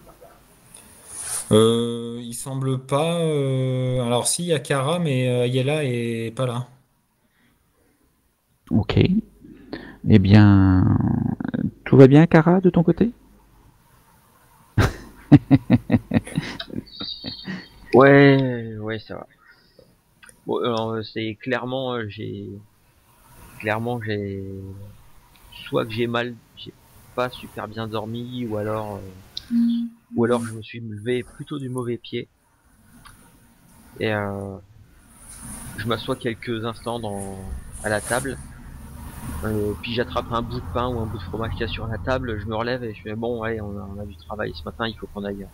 Il semble pas. Alors, si, il y a Kara, mais Ayala est pas là. Ok. Eh bien, tout va bien, Kara, de ton côté? Ouais, ça va. Bon, alors, c'est clairement, soit que j'ai pas super bien dormi, ou alors je me suis levé plutôt du mauvais pied. Et je m'assois quelques instants à la table. Puis j'attrape un bout de pain ou un bout de fromage qu'il y a sur la table, je me relève et je fais bon, ouais, on a du travail ce matin, il faut qu'on aille.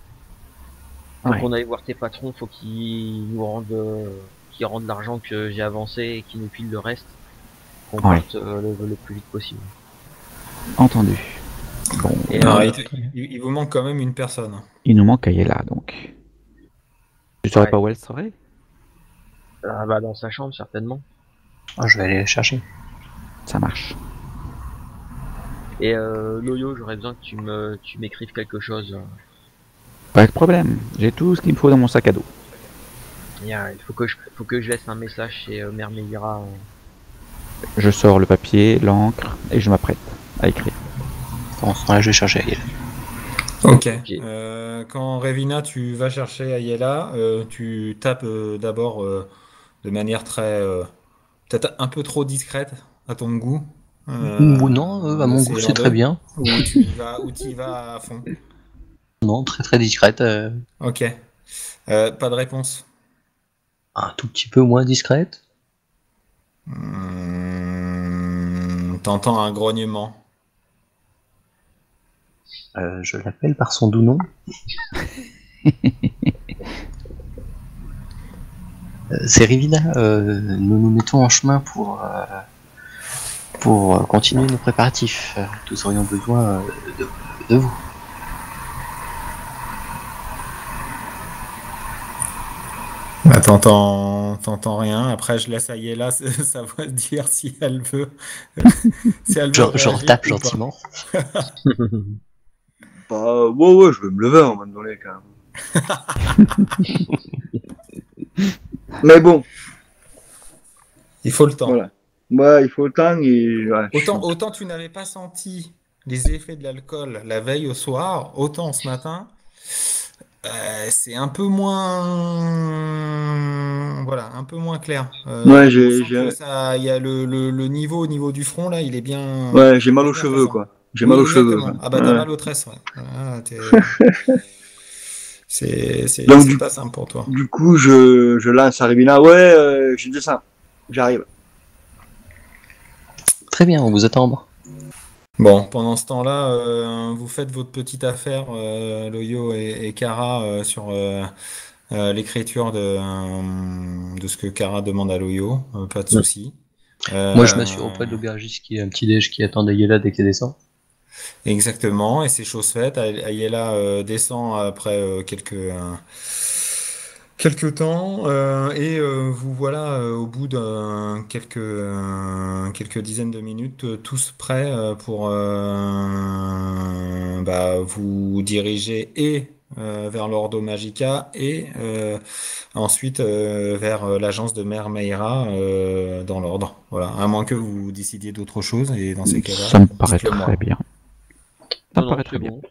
Ouais. Qu'on aille voir tes patrons, faut qu'ils rendent l'argent que j'ai avancé et qu'ils nous filent le reste, qu'on Ouais. parte le plus vite possible. Entendu. Bon, Et Alors, il vous manque quand même une personne. il nous manque Ayala, donc. Tu saurais Ouais. pas où elle serait? bah dans sa chambre certainement. Je vais aller la chercher. Ça marche. Et Loyo, j'aurais besoin que tu m'écrives quelque chose. Pas de problème. J'ai tout ce qu'il me faut dans mon sac à dos. Il faut que je laisse un message chez Mère Meira. Je sors le papier, l'encre, et je m'apprête à écrire. Pendant ce temps-là, je vais chercher Ayel. Ok. Ok. Quand Revina, tu vas chercher Ayala, tu tapes d'abord de manière très, peut-être un peu trop discrète à ton goût. Ou non, à mon goût, c'est très bien. Ou tu y vas à fond. Non, très discrète. Ok. Pas de réponse. Un tout petit peu moins discrète. T'entends un grognement. Je l'appelle par son doux nom. C'est Rivina. Nous nous mettons en chemin pour continuer nos préparatifs. Nous aurions besoin de vous. Bah, t'entends rien. Après, je laisse Ayela savoir dire si elle veut, si elle veut Je réagir retape ou pas. gentiment. Bah, ouais, je vais me lever à un moment donné, quand même. Mais bon, Il faut le temps. voilà. Ouais, il faut le temps et... Ouais, Autant tu n'avais pas senti les effets de l'alcool la veille au soir, autant ce matin, c'est un peu moins, voilà, un peu moins clair. Ouais, On sent que ça, il y a le niveau au niveau du front là, il ouais, j'ai mal est aux bien cheveux, présent. quoi. J'ai mal Oui, aux cheveux, quoi. exactement. Ah bah t'as Ouais. mal aux tresses, ouais. Ah, Donc, c'est pas simple pour toi. du coup, je lance à Rébina. Ouais, je descends. J'arrive. Très bien, on vous attend. Bon, pendant ce temps-là, vous faites votre petite affaire, Loyo et Kara, sur l'écriture de ce que Kara demande à Loyo. Pas de souci. Moi, je m'assure Euh, auprès de l'aubergiste qu'il y a un petit déj qui attend Dayela dès qu'elle descend. Exactement, et c'est chose faite. Ayela descend après quelques temps et vous voilà au bout de quelques dizaines de minutes tous prêts pour vous diriger et vers l'Ordo Magica et ensuite vers l'agence de Mère Meira dans l'ordre. Voilà, à moins que vous décidiez d'autre chose et dans ces cas-là, Ça me paraît dites-le très moi. bien. Ça me Non, paraît c'est très bien. bon.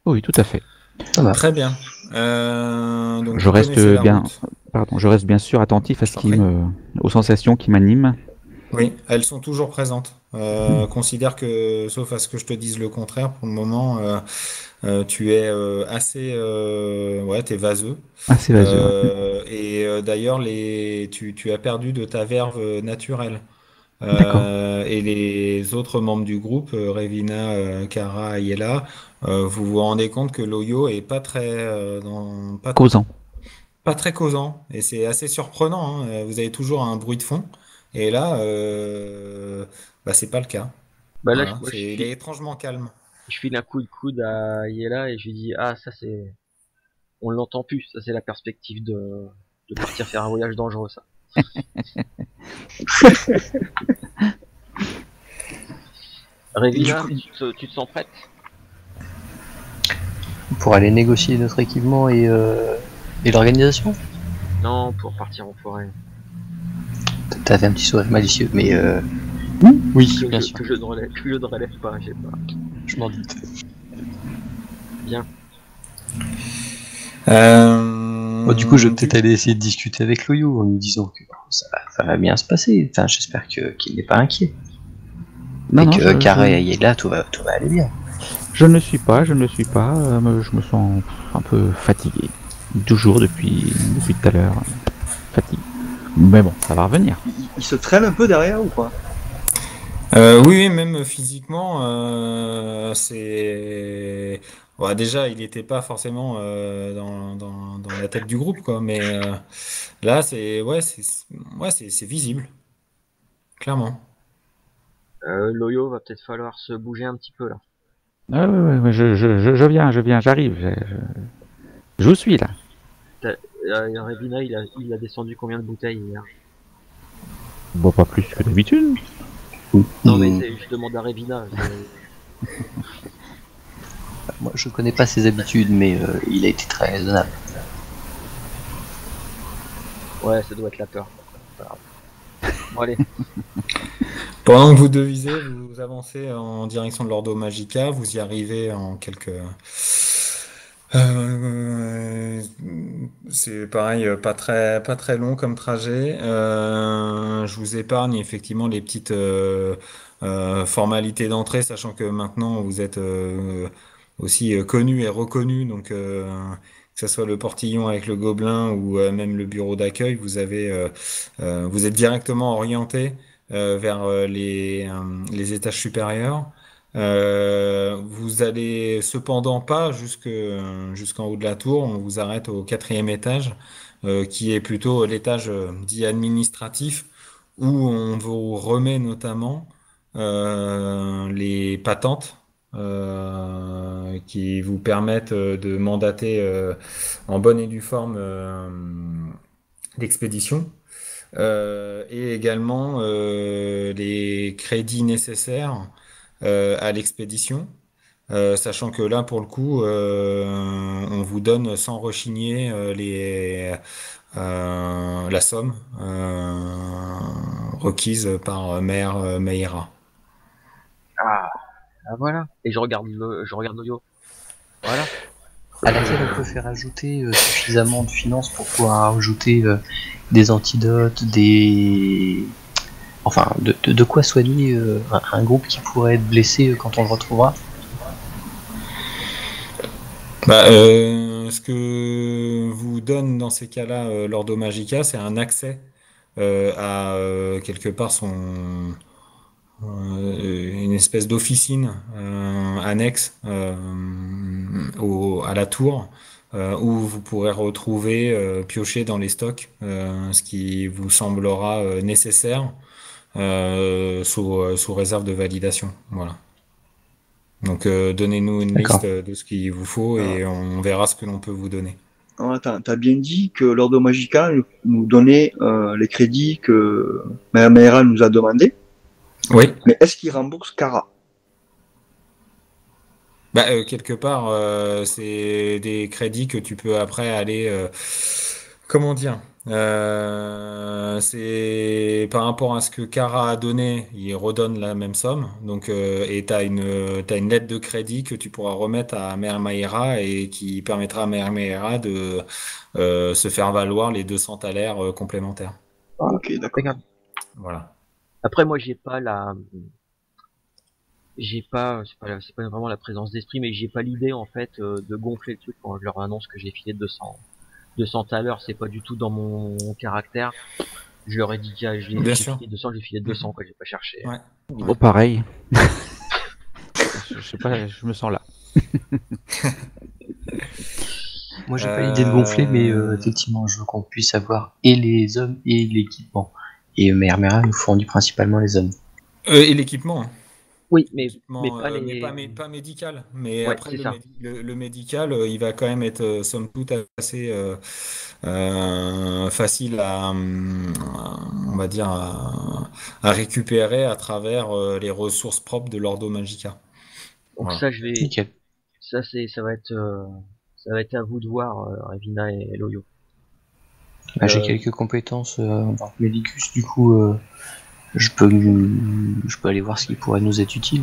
Oui, tout à fait. Ça va. Très bien. Donc Je vous reste connaissez la bien, route. je reste bien sûr attentif à Je ce t'en prie. aux sensations qui m'animent. Oui, elles sont toujours présentes. Considère que, sauf à ce que je te dise le contraire, pour le moment, tu es assez, ouais, t'es vaseux. Assez vaseux. Ouais. D'ailleurs, tu as perdu de ta verve naturelle. D'accord. Et les autres membres du groupe, Revina, Kara, Ayela, vous vous rendez compte que Loyo est pas très, Causant. pas très causant. Et c'est assez surprenant, hein. Vous avez toujours un bruit de fond. Et là, c'est pas le cas. Bah là, Voilà, il est étrangement calme. je file un coup de coude à Yela et je lui dis, ah, ça c'est, on l'entend plus, ça c'est la perspective de partir faire un voyage dangereux, ça. Revina, tu te sens prête? Pour aller négocier notre équipement et l'organisation. Non, pour partir en forêt. T'as fait un petit sourire malicieux, mais oui, bien sûr. Que je ne relève pas, j'ai pas. Je m'en doute. Bien. Du coup, je vais peut-être aller essayer de discuter avec Loyo en lui disant que ça va bien se passer. Enfin, j'espère qu'il n'est pas inquiet. Non, non, que Carré et là, tout va aller bien. je ne le suis pas. Je me sens un peu fatigué. Toujours depuis tout à l'heure. Fatigue. Mais bon, ça va revenir. Il se traîne un peu derrière ou quoi? Oui, même physiquement, c'est. Ouais, déjà, il n'était pas forcément dans la tête du groupe, quoi. Mais là, c'est visible, clairement. Loyo va peut-être falloir se bouger un petit peu là. Ah, ouais, je viens, j'arrive. Je vous suis là. Revina, il a descendu combien de bouteilles hier? Bon, pas plus que d'habitude. Non, mais je demande à Revina. Moi, je connais pas ses habitudes, mais il a été très raisonnable. Ouais, ça doit être la peur. Bon, allez. Pendant que vous devisez, vous avancez en direction de l'Ordo Magica, vous y arrivez en quelques. C'est pareil, pas très long comme trajet. Je vous épargne effectivement les petites formalités d'entrée, sachant que maintenant vous êtes aussi connu et reconnu, donc que ce soit le portillon avec le gobelin ou même le bureau d'accueil, vous êtes directement orienté vers les étages supérieurs. Vous allez cependant pas jusqu'en haut de la tour, on vous arrête au quatrième étage, qui est plutôt l'étage dit administratif, où on vous remet notamment les patentes qui vous permettent de mandater en bonne et due forme l'expédition. Et également les crédits nécessaires à l'expédition. Sachant que là, pour le coup, on vous donne sans rechigner la somme requise par Mère Meira. Ah, voilà. Et je regarde Noyo. Voilà. À laquelle on peut faire ajouter suffisamment de finances pour pouvoir ajouter des antidotes, enfin, de quoi soigner un groupe qui pourrait être blessé quand on le retrouvera. Ce que vous donne dans ces cas-là l'Ordo Magica, c'est un accès à quelque part une espèce d'officine annexe à la tour où vous pourrez retrouver piocher dans les stocks ce qui vous semblera nécessaire sous réserve de validation. Voilà. Donc donnez-nous une D'accord. liste de ce qu'il vous faut et on verra ce que l'on peut vous donner. T'as bien dit que l'Ordo Magica nous donnait les crédits que Mère Meira nous a demandé, Oui. mais est-ce qu'il rembourse Kara? Quelque part, c'est des crédits que tu peux après aller, comment dire, c'est par rapport à ce que Kara a donné, il redonne la même somme. Donc, et t'as une lettre de crédit que tu pourras remettre à Mère Maïra et qui permettra à Mère Maïra de se faire valoir les 200 thalers complémentaires. Ok, d'accord. Voilà. Après, moi, c'est pas vraiment la présence d'esprit, mais j'ai pas l'idée en fait de gonfler le truc quand je leur annonce que j'ai filé 200 à l'heure. C'est pas du tout dans mon caractère. Je leur ai dit que Bien j'ai sûr. filé 200, j'ai filé 200 quoi, j'ai pas cherché. Ouais. Bon, pareil. Je sais pas, je me sens là. Moi, j'ai pas l'idée de gonfler, mais effectivement, je veux qu'on puisse avoir et les hommes et l'équipement. Et Mère Meira nous fournit principalement les hommes. Et l'équipement. Hein. Oui, mais Équipement, pas les. pas médical. Mais Ouais, après, c'est ça. le médical, il va quand même être, somme toute, assez facile on va dire, à récupérer à travers les ressources propres de l'Ordo Magica. Donc Voilà. ça, je vais. Nickel. Ça va être à vous de voir, Ravina et Loyo. J'ai quelques compétences en tant que Medicus, du coup, je peux aller voir ce qui pourrait nous être utile.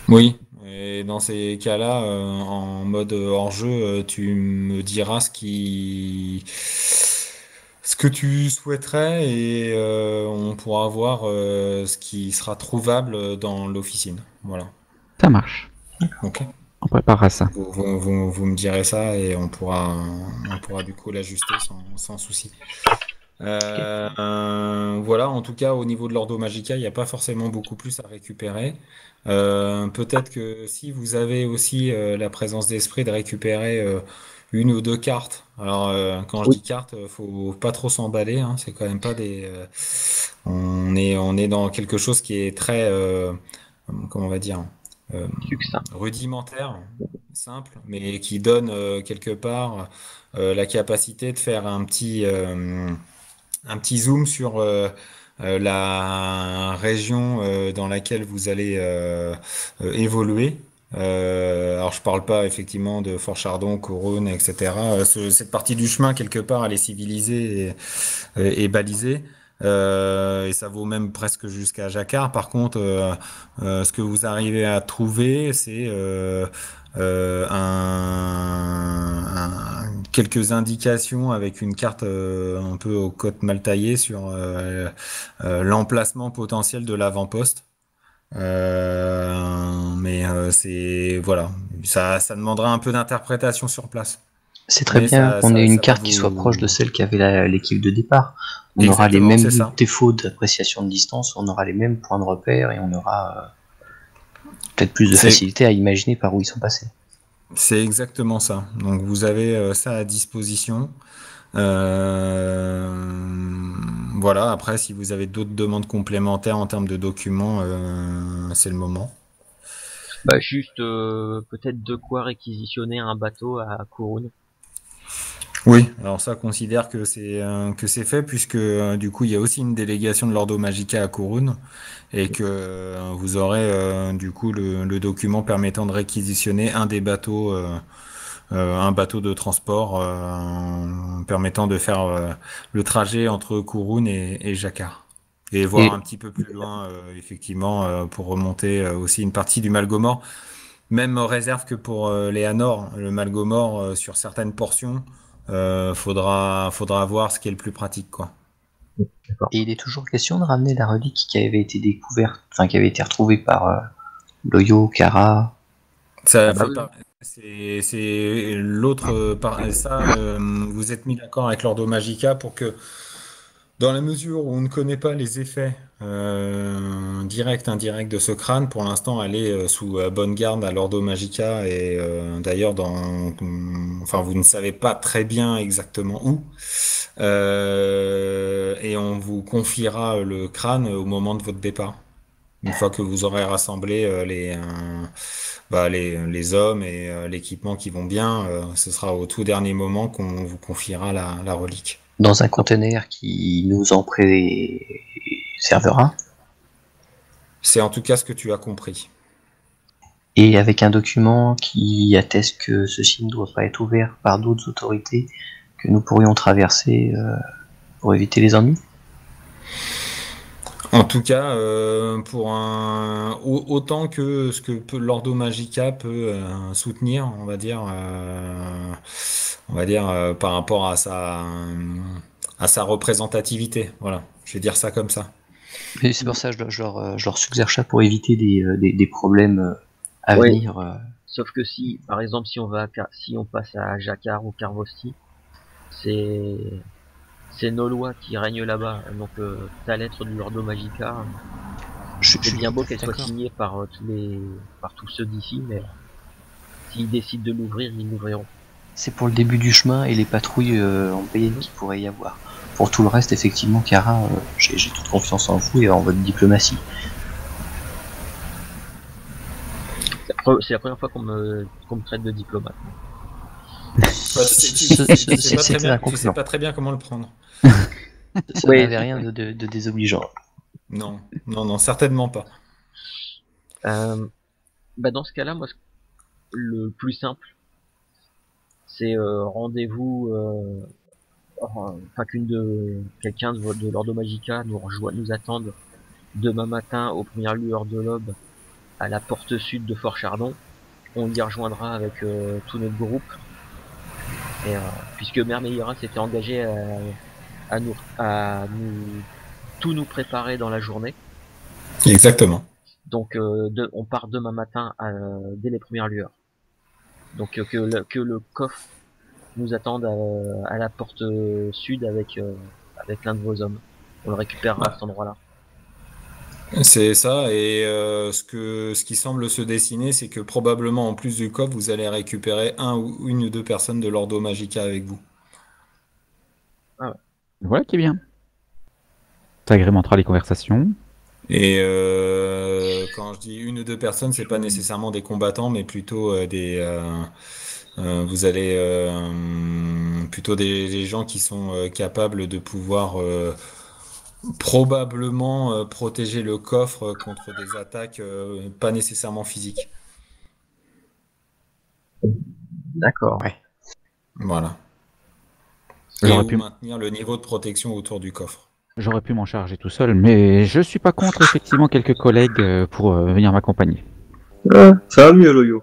Oui. Et dans ces cas-là, en mode hors-jeu, tu me diras ce que tu souhaiterais et on pourra voir ce qui sera trouvable dans l'officine. Voilà. Ça marche. Ok. On préparera ça. Vous me direz ça et on pourra du coup l'ajuster sans souci. Voilà, en tout cas, au niveau de l'Ordo Magica, il n'y a pas forcément beaucoup plus à récupérer. Peut-être que si vous avez aussi la présence d'esprit de récupérer une ou deux cartes. Alors, quand je Oui. dis cartes, faut pas trop s'emballer. Hein, c'est quand même pas des. On est dans quelque chose qui est très, comment on va dire, Succinct. rudimentaire, simple, mais qui donne quelque part la capacité de faire un petit zoom sur la région dans laquelle vous allez évoluer. Alors je parle pas effectivement de Fort Chardon, Corone, etc. Cette partie du chemin quelque part elle est civilisée et balisée. Et ça vaut même presque jusqu'à Jacquard. Par contre, ce que vous arrivez à trouver, c'est quelques indications avec une carte un peu aux côtes mal taillées sur l'emplacement potentiel de l'avant-poste. C'est voilà, ça demandera un peu d'interprétation sur place. C'est très Mais bien qu'on ait ça une va carte qui soit proche de celle qu'avait l'équipe de départ. On aura les Exactement, mêmes c'est ça. défauts d'appréciation de distance, on aura les mêmes points de repère et on aura peut-être plus de facilité à imaginer par où ils sont passés. C'est exactement ça. Donc vous avez ça à disposition. Voilà, après, si vous avez d'autres demandes complémentaires en termes de documents, c'est le moment. Bah juste peut-être de quoi réquisitionner un bateau à Kurun. Oui, alors ça considère que c'est fait puisque du coup il y a aussi une délégation de l'Ordo Magica à Corune et que vous aurez du coup le document permettant de réquisitionner un des bateaux, un bateau de transport permettant de faire le trajet entre Corune et Jakar et voir Et un petit peu plus loin effectivement pour remonter aussi une partie du Malgomor. Même réserve que pour Léanor, le Malgomor, sur certaines portions, faudra voir ce qui est le plus pratique, quoi. D'accord. Et il est toujours question de ramener la relique qui avait été découverte, enfin qui avait été retrouvée par Loyo, Kara. Ça Ah bah fait oui. pas. C'est l'autre ça. Vous êtes mis d'accord avec l'Ordo Magica pour que, dans la mesure où on ne connaît pas les effets directs, indirects de ce crâne, pour l'instant, elle est sous bonne garde à l'Ordo Magica et d'ailleurs enfin, vous ne savez pas très bien exactement où. Et on vous confiera le crâne au moment de votre départ. Une fois que vous aurez rassemblé les hommes et l'équipement qui vont bien, ce sera au tout dernier moment qu'on vous confiera la relique. Dans un conteneur qui nous en préservera, C'est en tout cas ce que tu as compris. et avec un document qui atteste que ceci ne doit pas être ouvert par d'autres autorités, que nous pourrions traverser pour éviter les ennuis. En tout cas, autant que ce que l'Ordo Magica peut soutenir, on va dire par rapport à sa représentativité. Voilà, je vais dire ça comme ça. Et c'est pour ça que je leur suggère ça pour éviter des problèmes à Oui. venir. Sauf que si, par exemple, si on passe à Jakar ou Karvosti, c'est nos lois qui règnent là-bas. Donc ta lettre du Lordo Magica, c'est bien beau qu'elle soit d'accord. signée par tous ceux d'ici, mais s'ils décident de l'ouvrir, ils l'ouvriront. C'est pour le début du chemin et les patrouilles en PN qu'il pourrait y avoir. Pour tout le reste, effectivement, Kara, j'ai toute confiance en vous et en votre diplomatie. C'est la première fois qu'on me traite de diplomate. C'était un Tu sais compliment. pas très bien comment le prendre. Ça Oui. n'avait rien de désobligeant. Non, non, non, certainement pas. Bah dans ce cas-là, moi, le plus simple, c'est rendez-vous, enfin quelqu'un de l'Ordo Magica nous attende demain matin aux premières lueurs de l'aube à la porte sud de Fort Chardon. On y rejoindra avec tout notre groupe. Et puisque Mère Meillera s'était engagée à nous tout nous préparer dans la journée. Exactement. Donc on part demain matin dès les premières lueurs. Donc que le coffre nous attende à la porte sud avec l'un de vos hommes. On le récupérera à cet endroit-là. C'est ça, et ce qui semble se dessiner, c'est que probablement en plus du coffre, vous allez récupérer un ou une ou deux personnes de l'Ordo Magica avec vous. Voilà qui est bien. Ça agrémentera les conversations. Et quand je dis une ou deux personnes, c'est pas nécessairement des combattants, mais plutôt vous allez plutôt des gens qui sont capables de pouvoir probablement protéger le coffre contre des attaques pas nécessairement physiques. D'accord. Ouais. Voilà. Et J'aurais ou pu, maintenir le niveau de protection autour du coffre. j'aurais pu m'en charger tout seul, mais je suis pas contre effectivement quelques collègues pour venir m'accompagner. Ça va mieux, Loyo.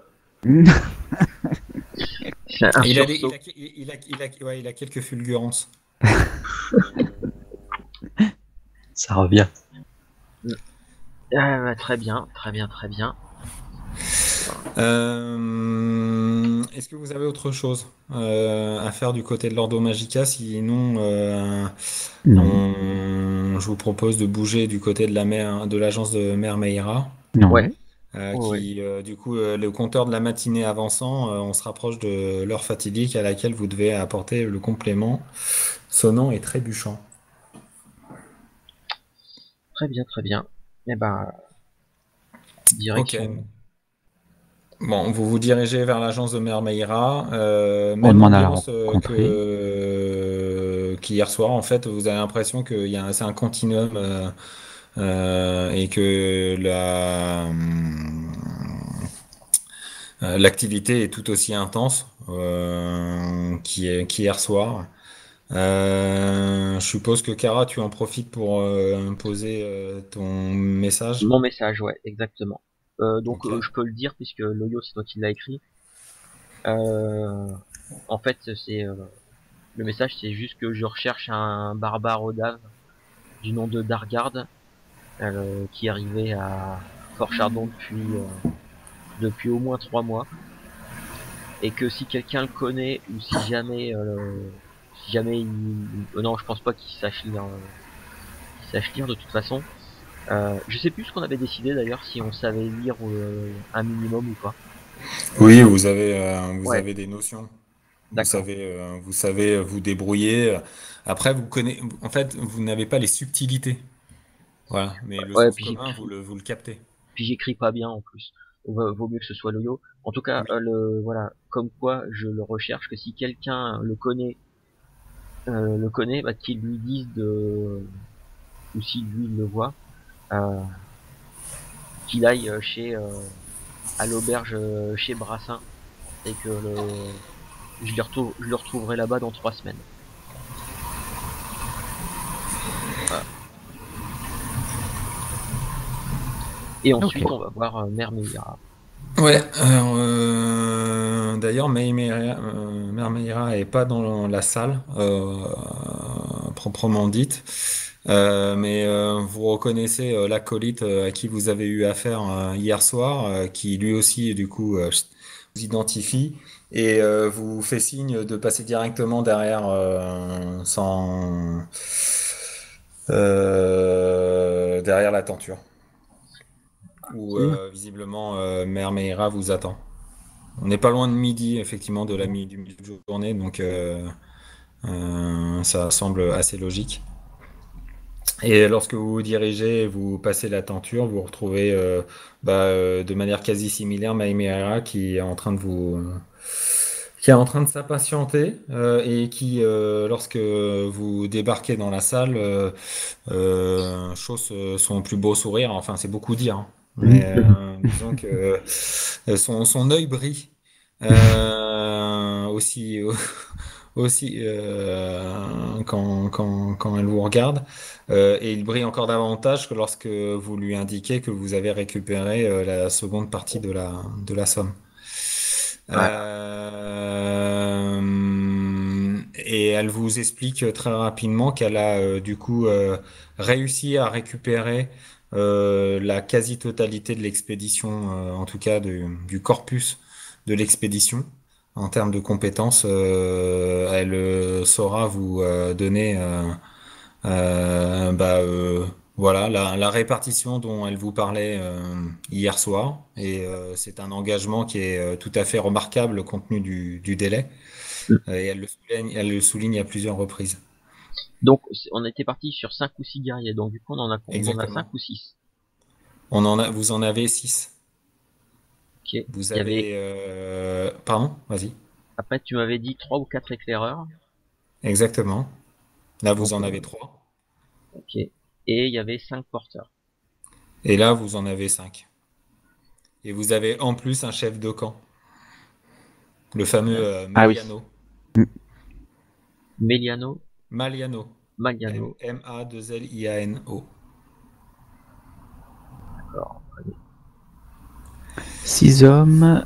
C'est un Il a, sursaut. ouais, il a quelques fulgurances. Ça revient. Très bien, très bien, très bien. Est-ce que vous avez autre chose à faire du côté de l'Ordo Magica? Sinon, Non. je vous propose de bouger du côté de de l'agence de Mère Meira, Non. Ouais. qui, du coup, le compteur de la matinée avançant, on se rapproche de l'heure fatidique à laquelle vous devez apporter le complément sonnant et trébuchant. Très bien, très bien. Eh ben, Ok. direction. Bon, vous vous dirigez vers l'agence de Mère Meira, On même demande à la ambiance rencontrer. qu'hier soir. En fait, vous avez l'impression qu'il y a c'est un continuum et que l'activité est tout aussi intense qu'hier soir. Je suppose que Kara, tu en profites pour poser ton message. Mon message, ouais, exactement. Donc, Ok. je peux le dire puisque Loyo, c'est toi qui l'a écrit. Euh, En fait, c'est le message, c'est juste que je recherche un barbare Odave du nom de Dargard, qui est arrivé à Fort Chardon depuis au moins 3 mois, et que si quelqu'un le connaît ou si jamais non, je pense pas qu'il sache lire de toute façon. Je sais plus ce qu'on avait décidé d'ailleurs, si on savait lire un minimum ou pas. Oui, vous Ouais, avez des notions. d'accord. Vous savez vous débrouiller. Après, en fait, vous n'avez pas les subtilités. Voilà. Mais le Ouais, sens commun, vous le captez. puis j'écris pas bien en plus. Vaut mieux que ce soit Loyo. En tout cas, Oui. voilà, comme quoi je le recherche, que si quelqu'un le connaît, bah, qu'il lui dise ou si lui il le voit, euh, qu'il aille à l'auberge chez Brassin, et que je le retrouverai là-bas dans 3 semaines. Voilà. Et Ok. ensuite, on va voir Mère Meira. Ouais. D'ailleurs, Mère Meira est pas dans la salle proprement dite. Mais vous reconnaissez l'acolyte à qui vous avez eu affaire hier soir, qui lui aussi, du coup, vous identifie et vous fait signe de passer directement derrière derrière la tenture, où Très bien. visiblement Mère Meira vous attend. On n'est pas loin de midi, effectivement, du milieu de journée, donc ça semble assez logique. Et lorsque vous vous dirigez, vous passez la tenture, vous retrouvez de manière quasi similaire Maïmera qui est en train de qui est en train de s'impatienter et qui, lorsque vous débarquez dans la salle, chausse son plus beau sourire. Enfin, c'est beaucoup dire, hein. Mais disons que son œil brille aussi aussi quand elle vous regarde. Et il brille encore davantage que lorsque vous lui indiquez que vous avez récupéré la seconde partie de la somme. Ouais. Et elle vous explique très rapidement qu'elle a du coup réussi à récupérer la quasi-totalité de l'expédition, en tout cas du corpus de l'expédition. En termes de compétences, elle saura vous donner voilà la répartition dont elle vous parlait hier soir. Et c'est un engagement qui est tout à fait remarquable compte tenu du délai. Et elle le souligne à plusieurs reprises. Donc, on était parti sur 5 ou 6 guerriers, donc du coup, on en a 5 Exactement. ou 6. Vous en avez 6. Ok. Il Vous y avait, avez pardon, vas-y. après, tu m'avais dit 3 ou 4 éclaireurs. Exactement. Là, vous Donc, en avez 3. ok. Et il y avait 5 porteurs. Et là, vous en avez 5. Et vous avez en plus un chef de camp, le fameux Bien. Ah oui. Maliano. Mm. Meliano, Maliano. Magliano. M-A-2-L-I-A-N-O. D'accord. 6 hommes,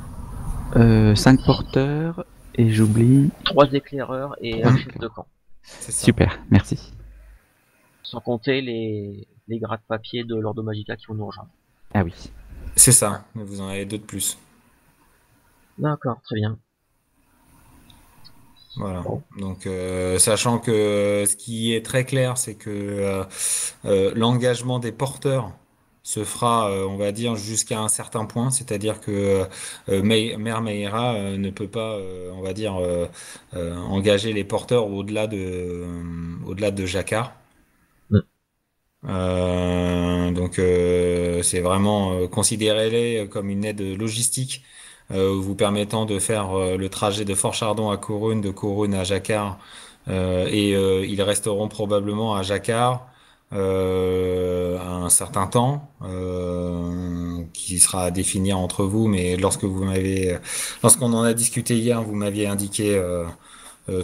5 porteurs, et j'oublie. 3 éclaireurs et un 3 chef de éclairs. camp. C'est ça. Super, merci. Sans compter les gratte-papiers de l'Ordo Magica qui vont nous rejoindre. Ah oui. C'est Ah, ça. Mais vous en avez 2 de plus. d'accord, très bien. Voilà. Bon. Donc, sachant que ce qui est très clair, c'est que l'engagement des porteurs se fera, on va dire, jusqu'à un certain point. C'est-à-dire que Mère Meira ne peut pas, on va dire, engager les porteurs au-delà de Jacquard. Mm. Donc c'est vraiment considérez-les comme une aide logistique vous permettant de faire le trajet de Fort Chardon à Corunne, de Corunne à Jacquard, et ils resteront probablement à Jacquard un certain temps qui sera à définir entre vous, mais lorsqu'on en a discuté hier, vous m'aviez indiqué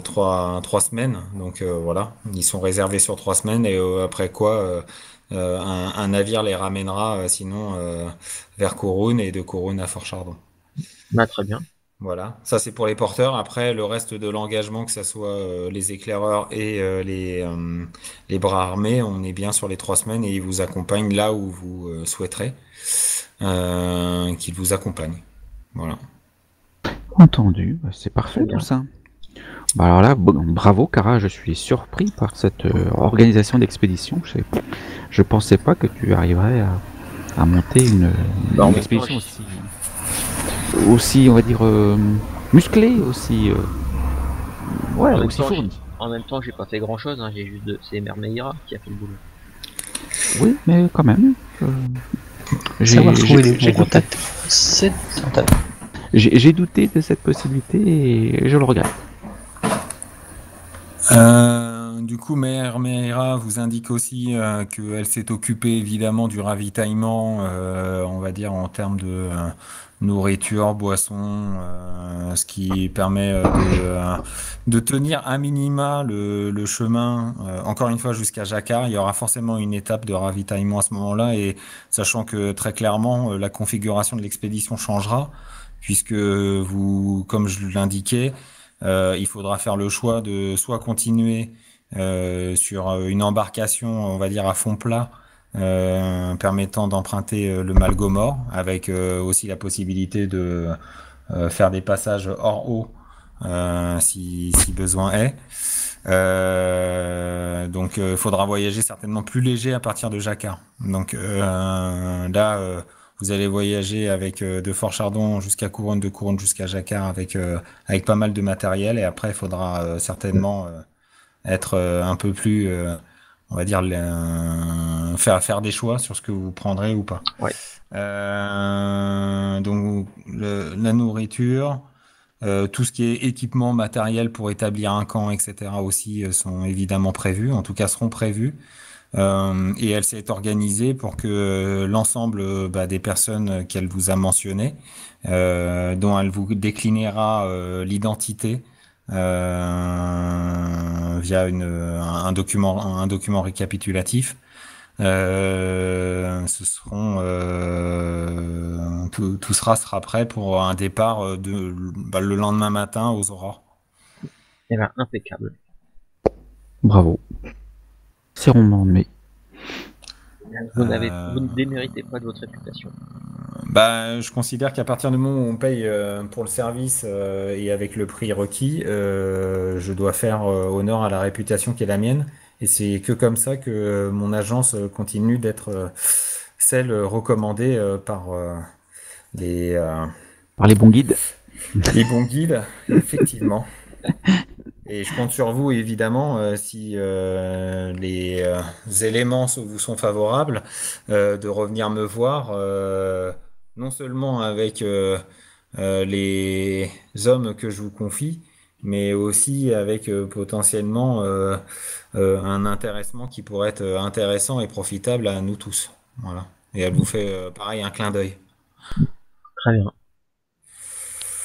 3 semaines, donc voilà, ils sont réservés sur 3 semaines et après quoi un navire les ramènera sinon vers Corunne et de Corunne à Fort Chardon. Bah, très bien. Voilà, ça c'est pour les porteurs. Après, le reste de l'engagement, que ce soit les éclaireurs et les bras armés, on est bien sur les 3 semaines et ils vous accompagnent là où vous souhaiterez qu'ils vous accompagnent. Voilà. Entendu, c'est parfait Très bien. tout ça. Bah alors là, bravo Kara, je suis surpris par cette organisation d'expédition. Je pensais pas que tu arriverais à monter une en même expédition temps, aussi, on va dire, musclée, aussi En même aussi temps, fournie. En même temps, j'ai pas fait grand chose, hein. C'est Mère Meira qui a fait le boulot. Oui, mais quand même. Savoir trouver les bons douté. contacts, c'est tentable. J'ai douté de cette possibilité et je le regrette. Du coup, Mère Meira vous indique aussi qu'elle s'est occupée évidemment du ravitaillement, on va dire en termes de nourriture, boisson, ce qui permet de tenir à minima le chemin, encore une fois jusqu'à Jacquard. Il y aura forcément une étape de ravitaillement à ce moment-là, et sachant que très clairement la configuration de l'expédition changera, puisque vous, comme je l'indiquais, il faudra faire le choix de soit continuer sur une embarcation, on va dire à fond plat, permettant d'emprunter le Malgomor, avec aussi la possibilité de faire des passages hors eau si besoin est. Donc il faudra voyager certainement plus léger à partir de Jacquard. Donc là, vous allez voyager avec de Fort Chardon jusqu'à Couronne, de Couronne jusqu'à Jacquard avec pas mal de matériel, et après il faudra certainement être un peu plus, on va dire, faire des choix sur ce que vous prendrez ou pas. Ouais. Donc la nourriture, tout ce qui est équipement, matériel pour établir un camp, etc. aussi sont évidemment prévus, en tout cas seront prévus. Et elle s'est organisée pour que l'ensemble des personnes qu'elle vous a mentionnées, dont elle vous déclinera l'identité via un document récapitulatif, tout sera prêt pour un départ le lendemain matin aux aurores. Eh ben, impeccable. Bravo. Serrons de mai. Vous ne déméritez pas de votre réputation. Je considère qu'à partir du moment où on paye pour le service et avec le prix requis, je dois faire honneur à la réputation qui est la mienne. Et c'est que comme ça que mon agence continue d'être celle recommandée par les bons guides. Les bons guides, effectivement. Et je compte sur vous, évidemment, si les éléments vous sont favorables, de revenir me voir, non seulement avec les hommes que je vous confie, mais aussi avec potentiellement un intéressement qui pourrait être intéressant et profitable à nous tous. Voilà. Et elle vous fait, pareil, un clin d'œil. Très bien.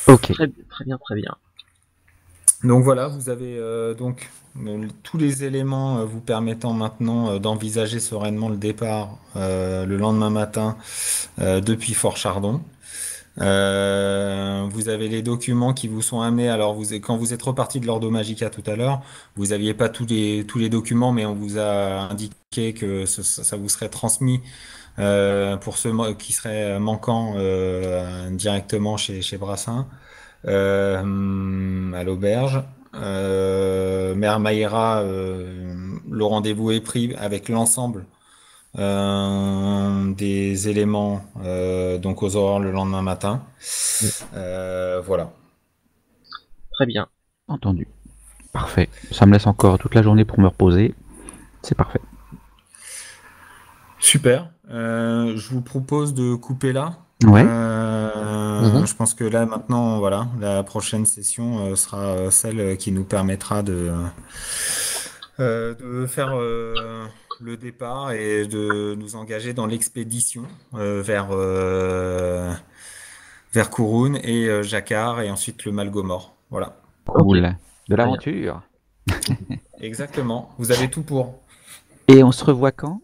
Ok. Très bien, très bien. Donc voilà, vous avez donc tous les éléments vous permettant maintenant d'envisager sereinement le départ le lendemain matin depuis Fort Chardon. Vous avez les documents qui vous sont amenés. Alors quand vous êtes reparti de l'Ordo Magica tout à l'heure, vous n'aviez pas tous les documents, mais on vous a indiqué que ça vous serait transmis pour ceux qui seraient manquants directement chez Brassin. À l'auberge. Mère Maïra, le rendez-vous est pris avec l'ensemble des éléments donc aux aurores le lendemain matin. Voilà. Très bien. Entendu. Parfait. Ça me laisse encore toute la journée pour me reposer. C'est parfait. Super. Je vous propose de couper là. Ouais. Je pense que là maintenant, voilà, la prochaine session sera celle qui nous permettra de faire le départ et de nous engager dans l'expédition vers Kurun et Jakar et ensuite le Malgomor. Voilà, Cool. Ok. De l'aventure. exactement. Vous avez tout pour. Et on se revoit quand?